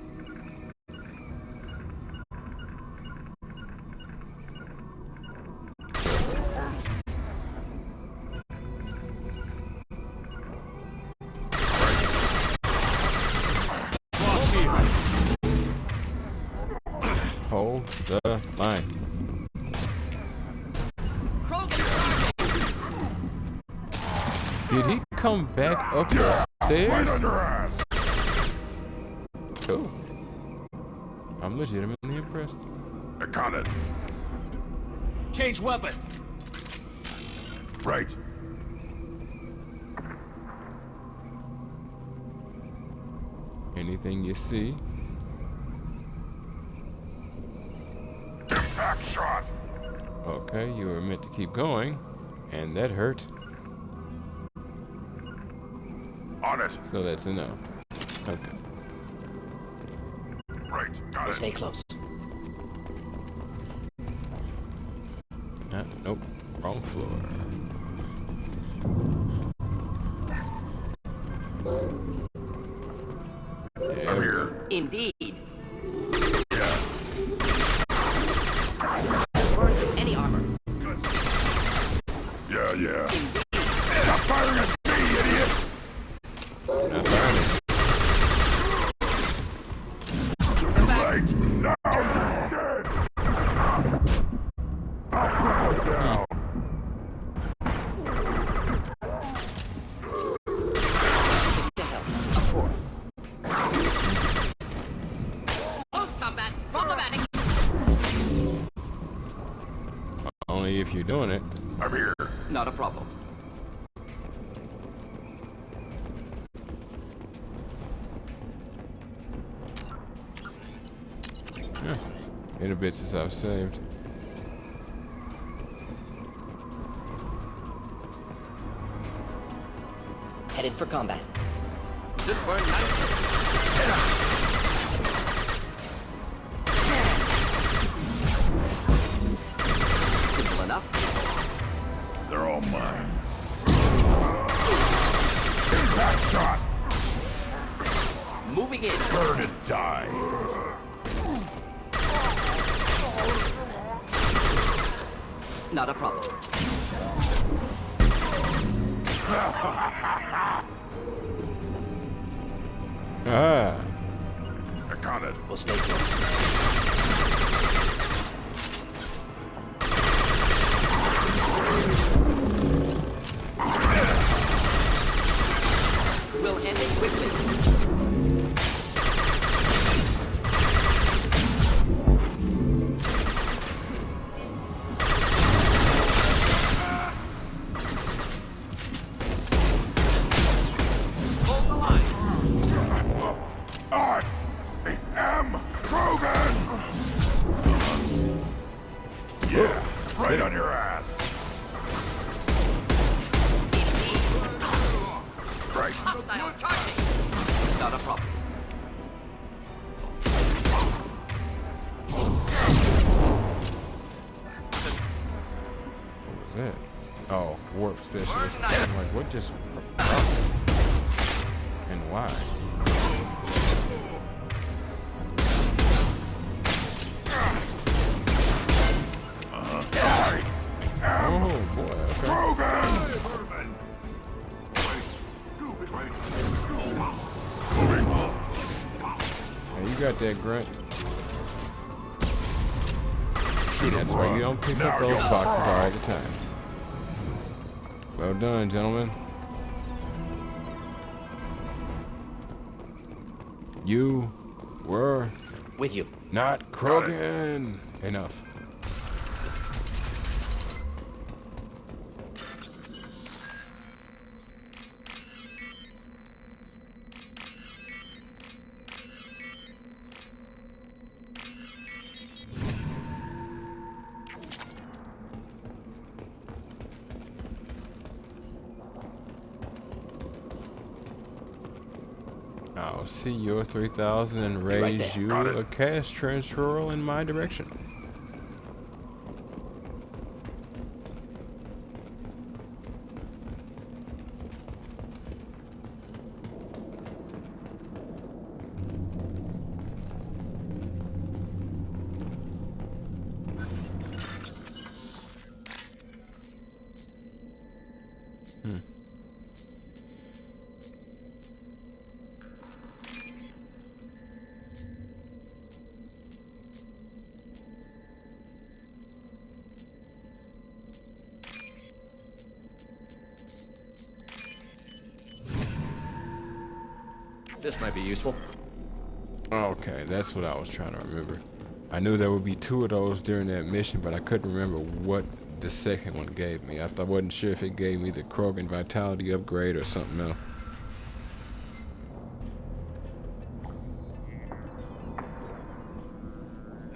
Hold the line. Krogan charging. Did he come back up the Right stairs? on your ass. Cool. I'm legitimately impressed. I caught it. Change weapons. Right. Anything you see? Impact shot. Okay, you were meant to keep going, and that hurt. On it. So that's enough. Okay. Right. Got We'll it. stay close. Nope. Wrong floor. I'm here. Indeed. Yeah. Any armor. Yeah. Stop firing at me, idiot. Not firing. Right. Now. Dead. I'll put them down. Close combat. Problematic. Only if you're doing it. I'm here. Not a problem. Yeah. In a bit since I've saved. Headed for combat. Just burn nicely. Simple enough. They're all mine. Impact shot. Moving in. Burn and die. Not a problem. Ah. I caught it. We'll stay close. We'll end it quickly. Hold the line. I am Krogan! Yeah, right on your ass. Right. Hostile charging. Not a problem. What was that? Oh, warp specialist. I'm like, what just... And why? Oh, boy. Okay. Krogan! Hey, you got that, Grunt. That's why you don't pick up those boxes all the time. Well done, gentlemen. You were With you. not Krogan. Enough. I'll see your 3,000 and right raise there. you a cash transfer in my direction. This might be useful. Okay, that's what I was trying to remember. I knew there would be 2 of those during that mission, but I couldn't remember what the second one gave me. I wasn't sure if it gave me the Krogan Vitality upgrade or something else.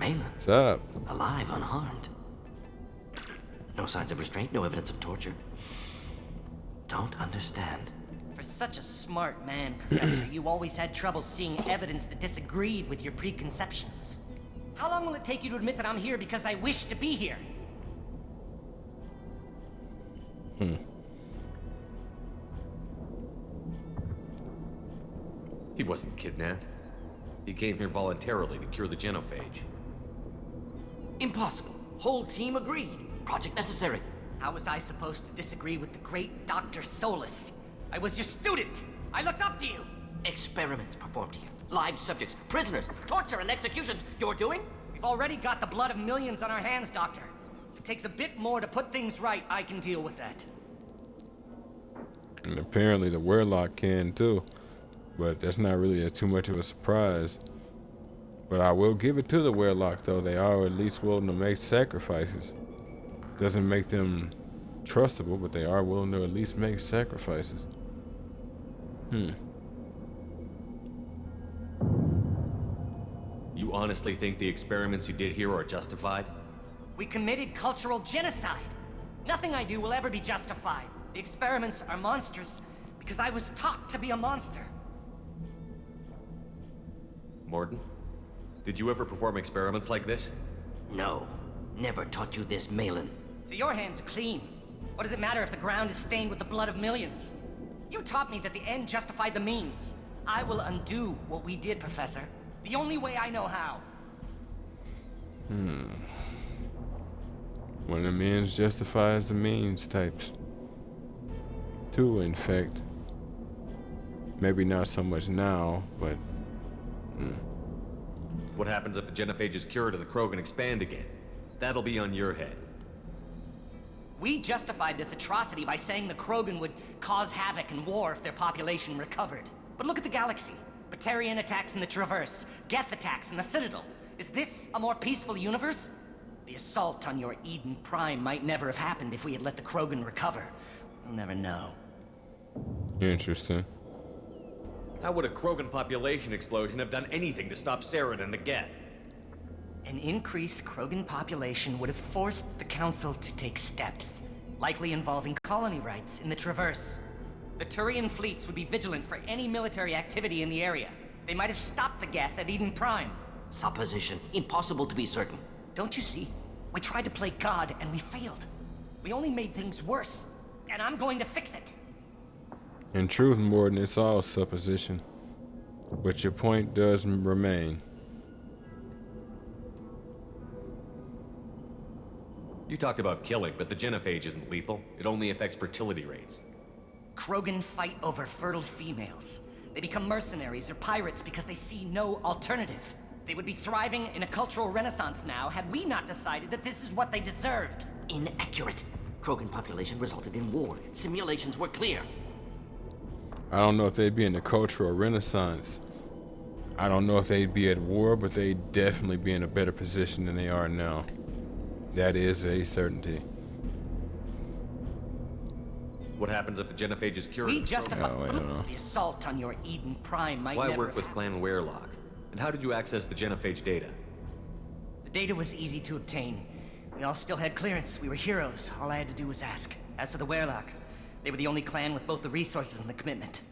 Malin, What's up? alive, unharmed. No signs of restraint, no evidence of torture. Don't understand. For such a smart man, Professor, you always had trouble seeing evidence that disagreed with your preconceptions. How long will it take you to admit that I'm here because I wish to be here? He wasn't kidnapped. He came here voluntarily to cure the genophage. Impossible. Whole team agreed. Project necessary. How was I supposed to disagree with the great Dr. Solus? I was your student! I looked up to you! Experiments performed here. Live subjects, prisoners, torture and executions. You're doing? We've already got the blood of millions on our hands, Doctor. If it takes a bit more to put things right, I can deal with that. And apparently the Warlock can too. But that's not really too much of a surprise. But I will give it to the Warlock though. They are at least willing to make sacrifices. Doesn't make them trustable, but they are willing to at least make sacrifices. You honestly think the experiments you did here are justified? We committed cultural genocide. Nothing I do will ever be justified. The experiments are monstrous because I was taught to be a monster. Mordin, did you ever perform experiments like this? No. Never taught you this, Malin. So your hands are clean. What does it matter if the ground is stained with the blood of millions? You taught me that the end justified the means. I will undo what we did, Professor. The only way I know how. One of the means justifies the means types. 2, in fact. Maybe not so much now, but What happens if the genophage is cured and the Krogan expand again? That'll be on your head. We justified this atrocity by saying the Krogan would cause havoc and war if their population recovered. But look at the galaxy. Batarian attacks in the Traverse, Geth attacks in the Citadel. Is this a more peaceful universe? The assault on your Eden Prime might never have happened if we had let the Krogan recover. We'll never know. interesting. How would a Krogan population explosion have done anything to stop Saren and the Geth? An increased Krogan population would have forced the Council to take steps, likely involving colony rights in the Traverse. The Turian fleets would be vigilant for any military activity in the area. They might have stopped the Geth at Eden Prime. Supposition. Impossible to be certain. Don't you see? We tried to play God and we failed. We only made things worse, and I'm going to fix it. In truth, Mordin, it's all supposition. But your point does remain. You talked about killing, but the genophage isn't lethal. It only affects fertility rates. Krogan fight over fertile females. They become mercenaries or pirates because they see no alternative. They would be thriving in a cultural renaissance now had we not decided that this is what they deserved. Inaccurate. Krogan population resulted in war. Simulations were clear. I don't know if they'd be in the cultural renaissance. I don't know if they'd be at war, but they'd definitely be in a better position than they are now. That is a certainty. What happens if the genophage is cured? We justify Oh, I don't know. the assault on your Eden Prime might Why never work have with happened. Clan Werelock? And how did you access the genophage data? The data was easy to obtain. We all still had clearance. We were heroes. All I had to do was ask. As for the Werelock, they were the only clan with both the resources and the commitment.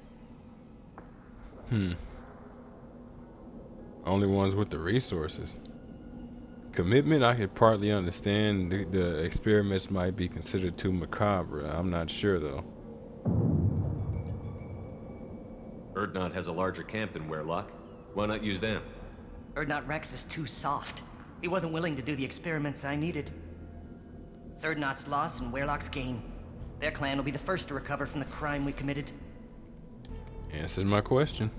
Only ones with the resources. Commitment, I could partly understand. The experiments might be considered too macabre. I'm not sure, though. Erdnot has a larger camp than Werelock. Why not use them? Erdnot Rex is too soft. He wasn't willing to do the experiments I needed. It's Erdnot's loss and Werelock's gain. Their clan will be the first to recover from the crime we committed. Answers my question.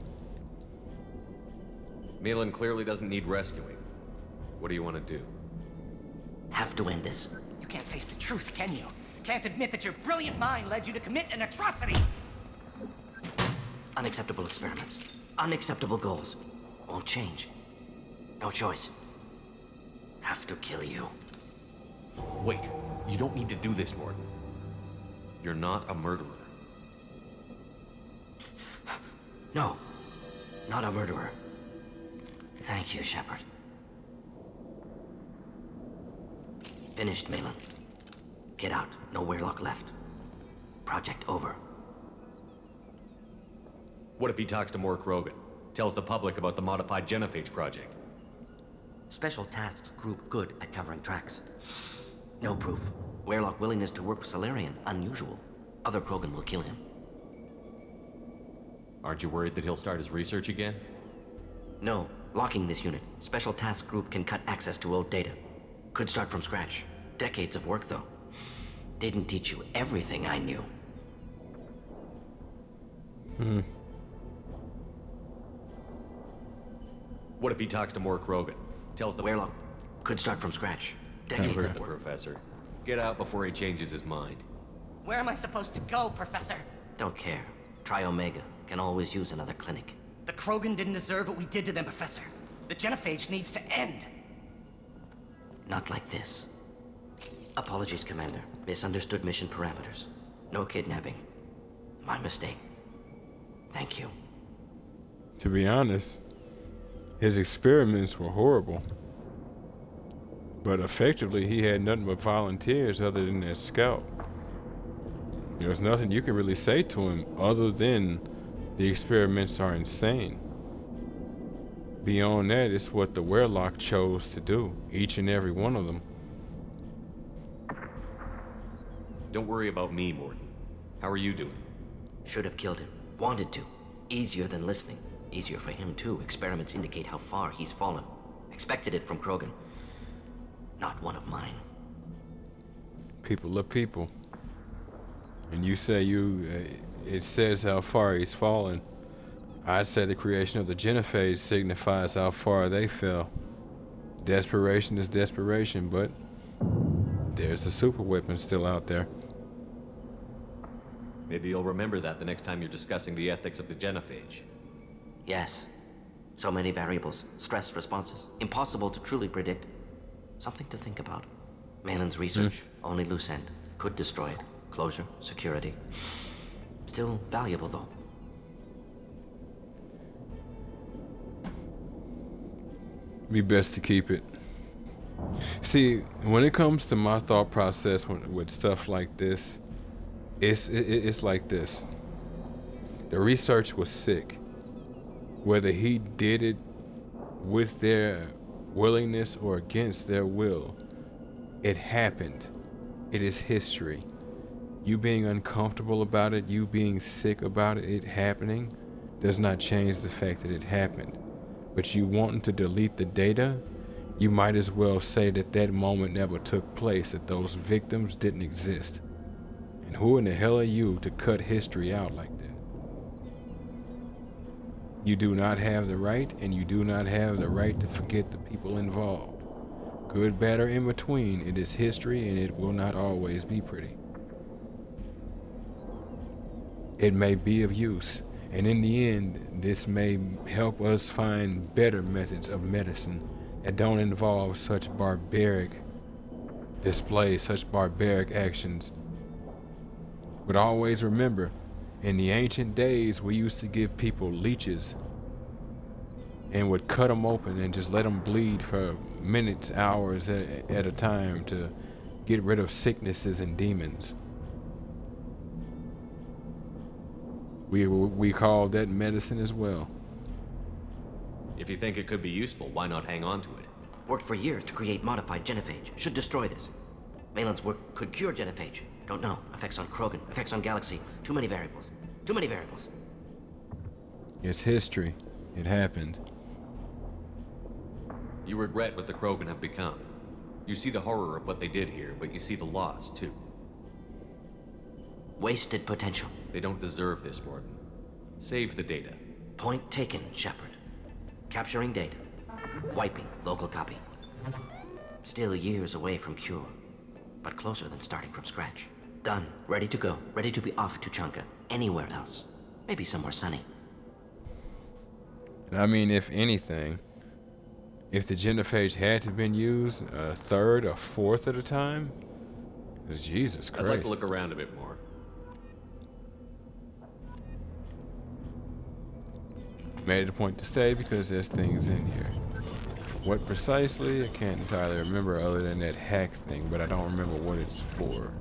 Malin clearly doesn't need rescuing. What do you want to do? Have to end this. You can't face the truth, can you? Can't admit that your brilliant mind led you to commit an atrocity! Unacceptable experiments. Unacceptable goals. Won't change. No choice. Have to kill you. Wait, you don't need to do this, Mordin. You're not a murderer. No. Not a murderer. Thank you, Shepard. Finished, Malin. Get out. No Werelock left. Project over. What if he talks to Mork Rogan? Tells the public about the modified genophage project? Special Tasks Group good at covering tracks. No proof. Werelock willingness to work with Salarian, unusual. Other Krogan will kill him. Aren't you worried that he'll start his research again? No. Locking this unit. Special Task Group can cut access to old data. Could start from scratch. Decades of work, though. Didn't teach you everything I knew. What if he talks to Mork Rogan? Tells the Werelock could start from scratch. Decades Never. of work. Professor. Get out before he changes his mind. Where am I supposed to go, Professor? Don't care. Try Omega. Can always use another clinic. The Krogan didn't deserve what we did to them, Professor. The genophage needs to end. Not like this. Apologies, Commander. Misunderstood mission parameters. No kidnapping. My mistake. Thank you. To be honest, his experiments were horrible. But effectively, he had nothing but volunteers other than that scout. There's nothing you can really say to him other than the experiments are insane. Beyond that, it's what the Werelock chose to do, each and every one of them. Don't worry about me, Mordin. How are you doing? Should have killed him. Wanted to. Easier than listening. Easier for him, too. Experiments indicate how far he's fallen. Expected it from Krogan. Not one of mine. People are people. And you say it says how far he's fallen. I say the creation of the genophage signifies how far they fell. Desperation is desperation, but there's a super weapon still out there. Maybe you'll remember that the next time you're discussing the ethics of the genophage. Yes. So many variables. Stress responses. Impossible to truly predict. Something to think about. Malin's research. Only loose end. Could destroy it. Closure. Security. Still valuable, though. Be best to keep it. See, when it comes to my thought process with stuff like this, it's like this. The research was sick. Whether he did it with their willingness or against their will, it happened. It is history. You being uncomfortable about it, you being sick about it happening, does not change the fact that it happened. But you wanting to delete the data, you might as well say that that moment never took place, that those victims didn't exist. And who in the hell are you to cut history out like that? You do not have the right, and you do not have the right to forget the people involved. Good, bad, or in between, it is history, and it will not always be pretty. It may be of use, And in the end, this may help us find better methods of medicine that don't involve such barbaric displays, such barbaric actions. But always remember, in the ancient days, we used to give people leeches and would cut them open and just let them bleed for minutes, hours at a time to get rid of sicknesses and demons. We call that medicine as well. If you think it could be useful, why not hang on to it? Worked for years to create modified genophage. Should destroy this. Malin's work could cure genophage. Don't know. Effects on Krogan, effects on Galaxy. Too many variables. Too many variables. It's history. It happened. You regret what the Krogan have become. You see the horror of what they did here, but you see the loss, too. Wasted potential. They don't deserve this, Mordin. Save the data. Point taken, Shepard. Capturing data. Wiping local copy. Still years away from cure, but closer than starting from scratch. Done. Ready to go. Ready to be off to Chunka. Anywhere else. Maybe somewhere sunny. I mean, if anything, if the genophage had to been used a third or fourth at a time, because Jesus Christ. I'd like to look around a bit more. Made it a point to stay because there's things in here. What precisely, I can't entirely remember other than that hack thing, but I don't remember what it's for.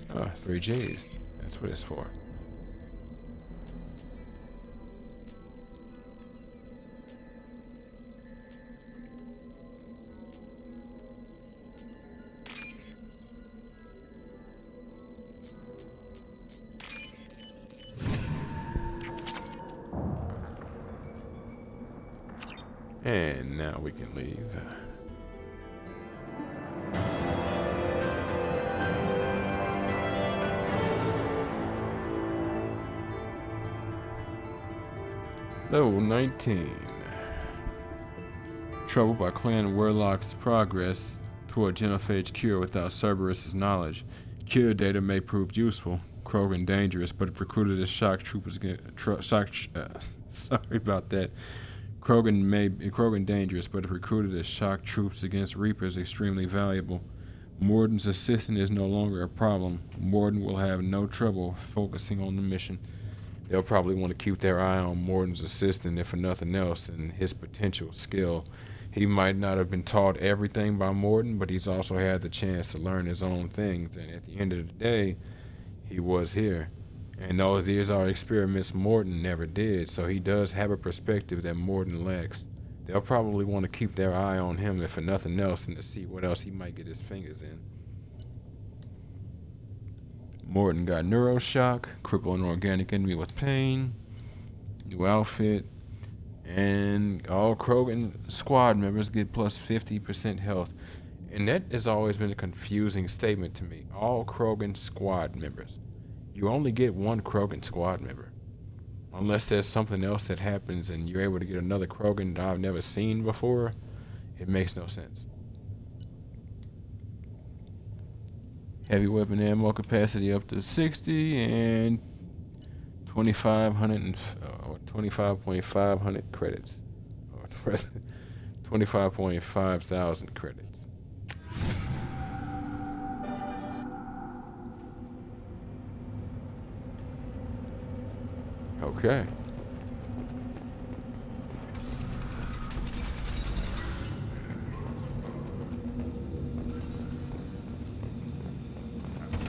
3Gs. That's what it's for. And now we can leave. Level 19. Troubled by Clan Warlock's progress toward genophage cure without Cerberus's knowledge, cure data may prove useful. Krogan dangerous, but if recruited as shock troopers sorry about that. Krogan dangerous, but if recruited as shock troops against Reapers, extremely valuable. Mordin's assistant is no longer a problem. Mordin will have no trouble focusing on the mission. They'll probably want to keep their eye on Mordin's assistant, if for nothing else, than his potential skill. He might not have been taught everything by Mordin, but he's also had the chance to learn his own things, and at the end of the day, he was here. And though these are experiments Mordin never did, so he does have a perspective that Mordin lacks. They'll probably want to keep their eye on him, if for nothing else, than to see what else he might get his fingers in. Mordin got neuroshock, cripple an organic enemy with pain, new outfit, and all Krogan squad members get plus 50% health. And that has always been a confusing statement to me. All Krogan squad members. You only get one Krogan squad member. Unless there's something else that happens and you're able to get another Krogan that I've never seen before, it makes no sense. Heavy weapon ammo capacity up to 60 and 25,500 credits. Or 25,500 credits. Okay.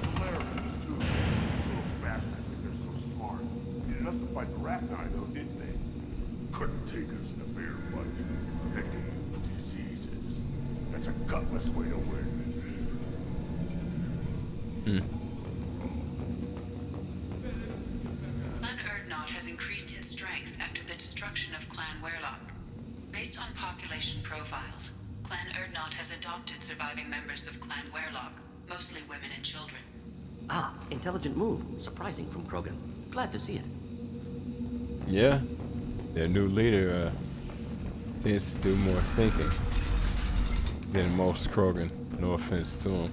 Solarians, too. Those little bastards think they're so smart. Needed us to fight the Rachni, though, didn't they? Couldn't take us in a bear fight. Infecting diseases. That's a gutless way to win. Clan Urdnot has increased in strength after the destruction of Clan Werlock. Based on population profiles, Clan Urdnot has adopted surviving members of Clan Werlock, mostly women and children. Ah, intelligent move. Surprising from Krogan. Glad to see it. Yeah. Their new leader tends to do more thinking than most Krogan. No offense to him.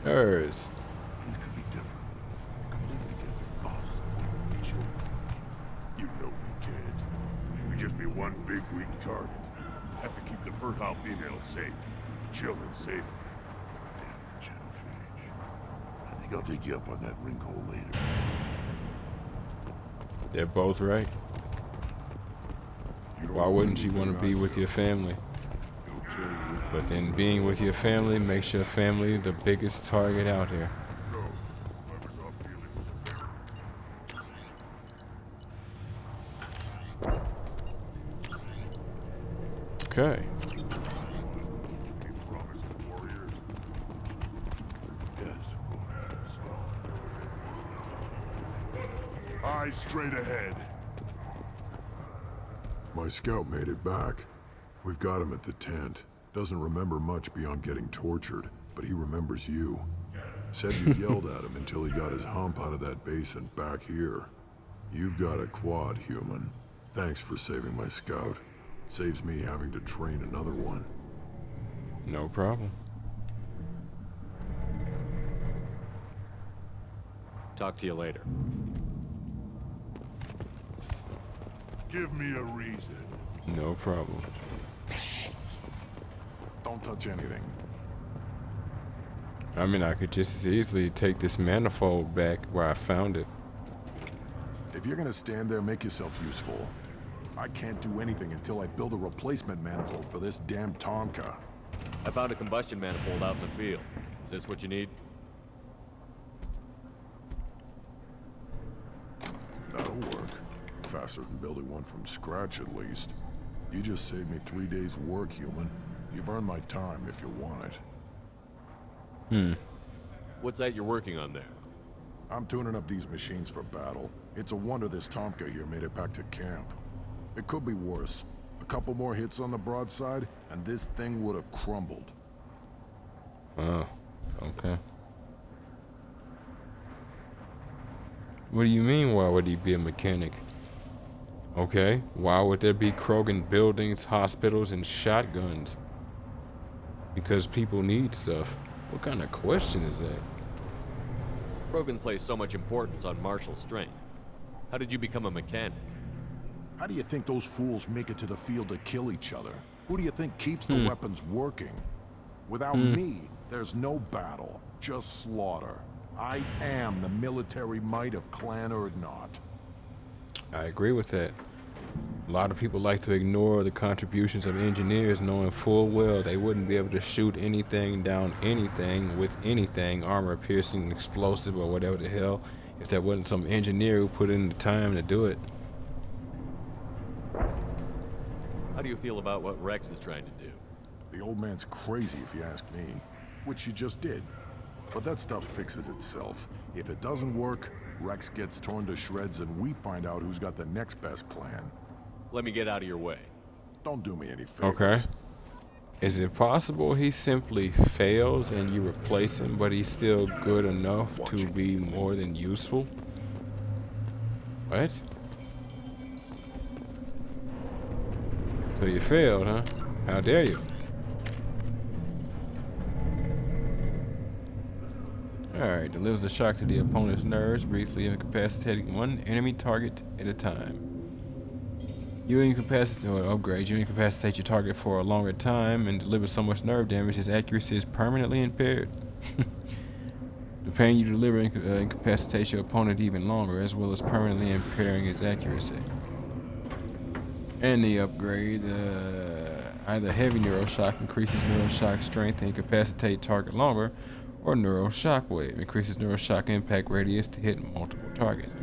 Hers. Things could be different. one big weak target. Have to keep the fertile females safe. Children safe. Damn the genophage. I think I'll take you up on that wrinkle later. They're both right. Why wouldn't you want to be with your family? But then being with your family makes your family the biggest target out here. Okay. Eyes straight ahead. My scout made it back. We've got him at the tent. Doesn't remember much beyond getting tortured, but he remembers you. Said you yelled at him until he got his hump out of that basin back here. You've got a quad, human. Thanks for saving my scout. Saves me having to train another one. No problem. Talk to you later. Give me a reason. No problem. Don't touch anything. I mean, I could just as easily take this manifold back where I found it. If you're gonna stand there, make yourself useful. I can't do anything until I build a replacement manifold for this damn Tonka. I found a combustion manifold out in the field. Is this what you need? That'll work. Faster than building one from scratch, at least. You just saved me 3 days' work, human. You've earned my time if you want it. What's that you're working on there? I'm tuning up these machines for battle. It's a wonder this Tonka here made it back to camp. It could be worse. A couple more hits on the broadside, and this thing would have crumbled. Oh, okay. What do you mean, why would he be a mechanic? Okay, why would there be Krogan buildings, hospitals, and shotguns? Because people need stuff. What kind of question is that? Krogan place so much importance on martial strength. How did you become a mechanic? How do you think those fools make it to the field to kill each other? Who do you think keeps the weapons working? Without me, there's no battle, just slaughter. I am the military might of Clan Urdnot. I agree with that. A lot of people like to ignore the contributions of engineers, knowing full well they wouldn't be able to shoot anything down anything with anything, armor-piercing, explosive, or whatever the hell, if there wasn't some engineer who put in the time to do it. How do you feel about what Rex is trying to do? The old man's crazy if you ask me, which you just did. But that stuff fixes itself. If it doesn't work, Rex gets torn to shreds and we find out who's got the next best plan. Let me get out of your way. Don't do me any favors. Okay. Is it possible he simply fails and you replace him, but he's still good enough to be more than useful? What? So you failed, huh? How dare you? Alright, delivers a shock to the opponent's nerves, briefly incapacitating one enemy target at a time. You incapacitate or upgrade. You incapacitate your target for a longer time and deliver so much nerve damage his accuracy is permanently impaired. The pain you deliver incapacitates your opponent even longer, as well as permanently impairing his accuracy. And the upgrade, either heavy neuroshock increases neuroshock strength to incapacitate target longer, or neuroshock increases neuroshock impact radius to hit multiple targets.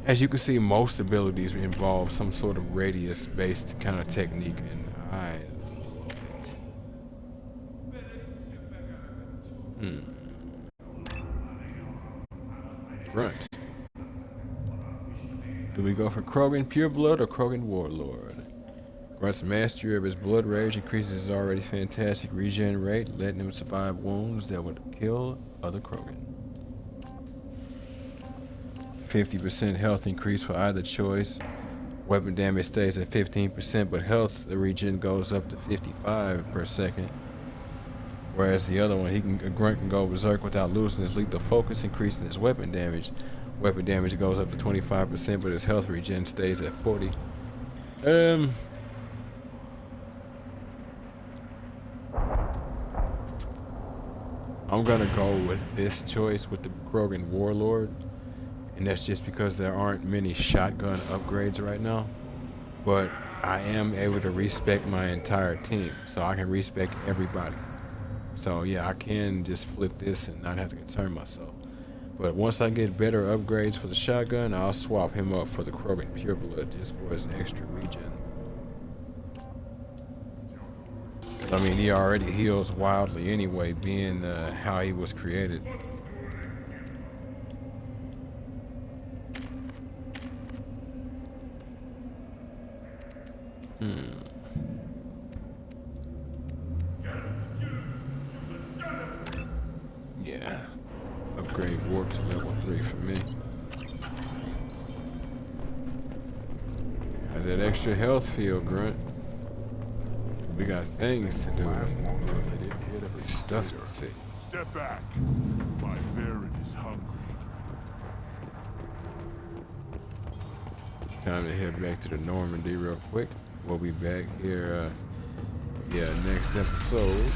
As you can see, most abilities involve some sort of radius-based kind of technique, and I love it. Grunt. Do we go for Krogan Pureblood or Krogan Warlord? Grunt's mastery of his blood rage increases his already fantastic regen rate, letting him survive wounds that would kill other Krogan. 50% health increase for either choice. Weapon damage stays at 15%, but health regen goes up to 55 per second. Whereas the other one, Grunt can go berserk without losing his lethal focus, increasing his weapon damage. Weapon damage goes up to 25%, but his health regen stays at 40. Um, I'm gonna go with this choice with the Krogan Warlord, and that's just because there aren't many shotgun upgrades right now. But I am able to respec my entire team, so I can respec everybody. So yeah, I can just flip this and not have to concern myself. But once I get better upgrades for the shotgun, I'll swap him up for the Krogan Pureblood just for his extra regen. I mean, he already heals wildly anyway, being how he was created. Yeah. Upgrade warp to level 3 for me. Has that extra health field, Grunt. We got things to do. Stuff to see. Step back. My Baron is hungry. Time to head back to the Normandy real quick. We'll be back here, next episode.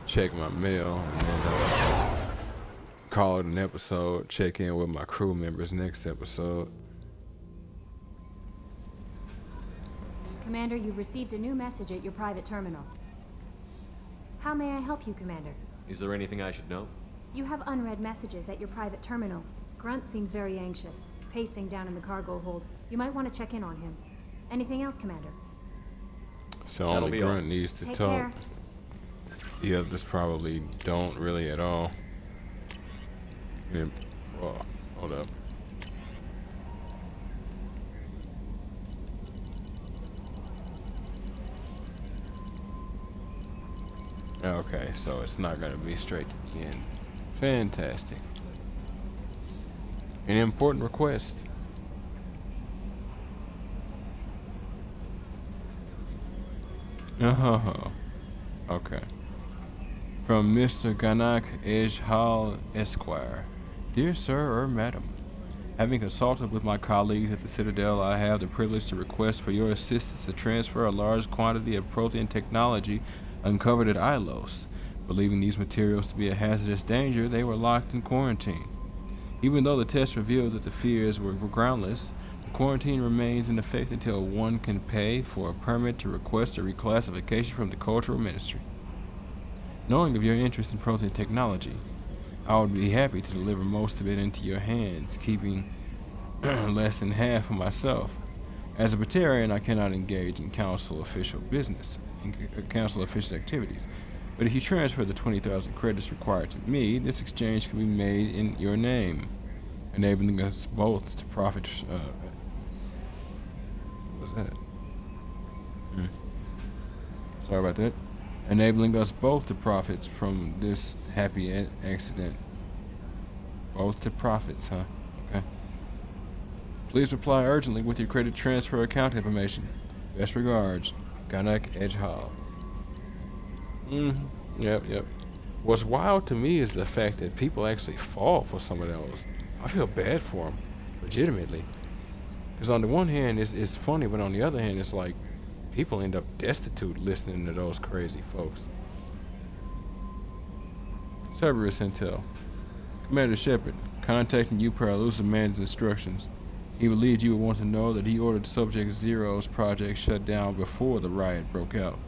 Check my mail and then call it an episode. Check in with my crew members next episode. Commander, you've received a new message at your private terminal. How may I help you, Commander? Is there anything I should know? You have unread messages at your private terminal. Grunt seems very anxious, pacing down in the cargo hold. You might want to check in on him. Anything else, Commander? So only Grunt needs to Take talk. care. The others probably don't really at all. And, hold up. Okay, so it's not gonna be straight to the end. Fantastic. An important request. Okay. From Mr. Ganak Ejhal Esquire. Dear Sir or Madam, having consulted with my colleagues at the Citadel, I have the privilege to request for your assistance to transfer a large quantity of protein technology uncovered at Ilos. Believing these materials to be a hazardous danger, they were locked in quarantine. Even though the tests revealed that the fears were groundless, the quarantine remains in effect until one can pay for a permit to request a reclassification from the Cultural Ministry. Knowing of your interest in protein technology, I would be happy to deliver most of it into your hands, keeping less than half for myself. As a Batarian, I cannot engage in council official business, council official activities. But if you transfer the 20,000 credits required to me, this exchange can be made in your name, enabling us both to profit. What was that? Sorry about that. Enabling us both to profit from this happy accident. Both to profits, huh? Okay. Please reply urgently with your credit transfer account information. Best regards, Ganak Ejhal. Yep. What's wild to me is the fact that people actually fall for some of those. I feel bad for them, legitimately. Because on the one hand, it's funny, but on the other hand, it's like people end up destitute listening to those crazy folks. Cerberus Intel. Commander Shepard, contacting you per elusive man's instructions. He believed you would want to know that he ordered Subject Zero's project shut down before the riot broke out.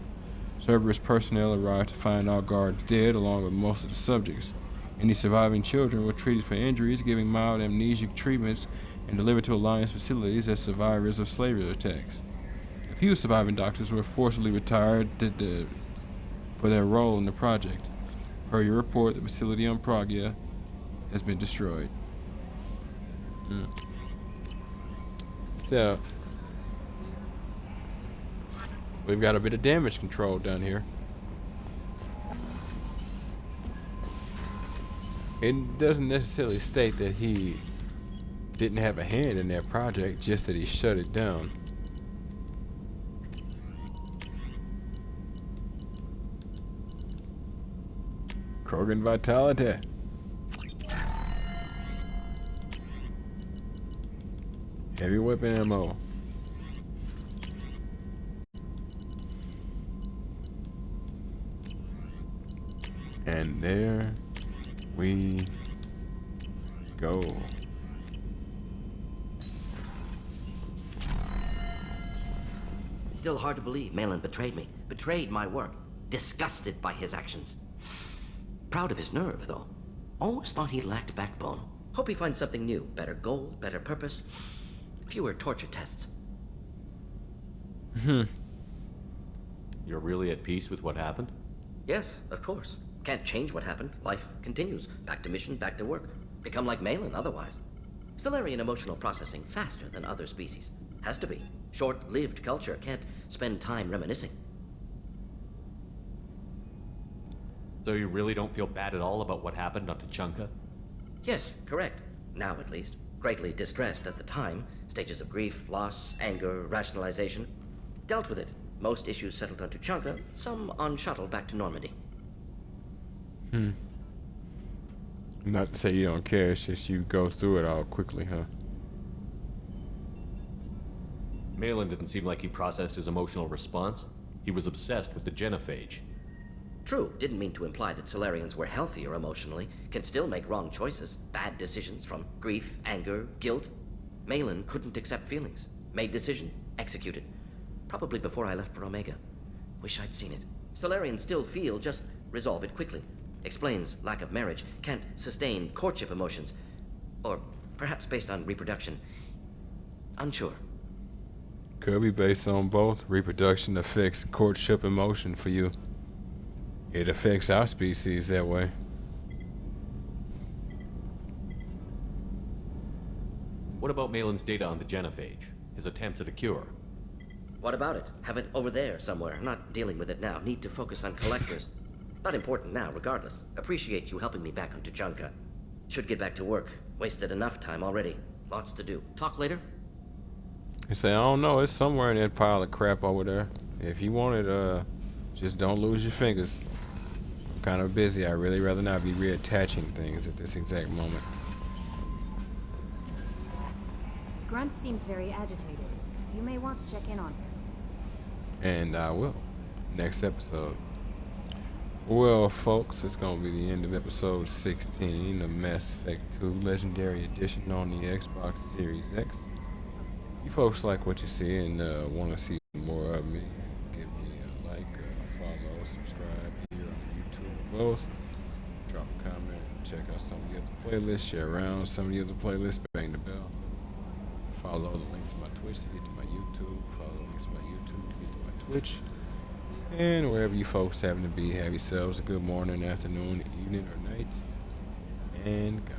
Cerberus personnel arrived to find all guards dead along with most of the subjects. Any surviving children were treated for injuries, giving mild amnesic treatments, and delivered to Alliance facilities as survivors of slavery attacks. A few surviving doctors were forcibly retired for their role in the project. Per your report, the facility on Pragia has been destroyed. So, we've got a bit of damage control down here. It doesn't necessarily state that he didn't have a hand in that project, just that he shut it down. Krogan vitality. Heavy weapon ammo. And there we go. Still hard to believe Malin betrayed me, betrayed my work, disgusted by his actions. Proud of his nerve, though. Always thought he lacked backbone. Hope he finds something new, better goal, better purpose, fewer torture tests. You're really at peace with what happened? Yes, of course. Can't change what happened. Life continues. Back to mission, back to work. Become like Malin otherwise. Solarian emotional processing faster than other species. Has to be. Short-lived culture can't spend time reminiscing. So you really don't feel bad at all about what happened on Tuchanka? Yes, correct. Now at least. Greatly distressed at the time. Stages of grief, loss, anger, rationalization. Dealt with it. Most issues settled on Tuchanka, some on shuttle back to Normandy. Not to say you don't care, it's just you go through it all quickly, huh? Malin didn't seem like he processed his emotional response. He was obsessed with the genophage. True, didn't mean to imply that Solarians were healthier emotionally, can still make wrong choices, bad decisions from grief, anger, guilt. Malin couldn't accept feelings, made decision, executed. Probably before I left for Omega. Wish I'd seen it. Solarians still feel, just resolve it quickly. Explains lack of marriage, can't sustain courtship emotions. Or perhaps based on reproduction. Unsure. Could be based on both. Reproduction affects courtship emotion for you. It affects our species that way. What about Malin's data on the genophage? His attempts at a cure? What about it? Have it over there somewhere. Not dealing with it now. Need to focus on collectors. Not important now, regardless. Appreciate you helping me back on Tuchanka. Should get back to work. Wasted enough time already. Lots to do. Talk later? They say, I don't know, it's somewhere in that pile of crap over there. If you want it, just don't lose your fingers. I'm kind of busy. I'd really rather not be reattaching things at this exact moment. Grunt seems very agitated. You may want to check in on him. And I will. Next episode. Well, folks, it's going to be the end of episode 16 of Mass Effect 2 Legendary Edition on the Xbox Series X. You folks like what you see and want to see more of me, give me a like, follow, subscribe here on YouTube, both. Drop a comment, check out some of the other playlists, share around some of the other playlists, bang the bell. Follow the links to my Twitch to get to my YouTube, follow the links to my YouTube to get to my Twitch. And wherever you folks happen to be, have yourselves a good morning, afternoon, evening, or night. And God.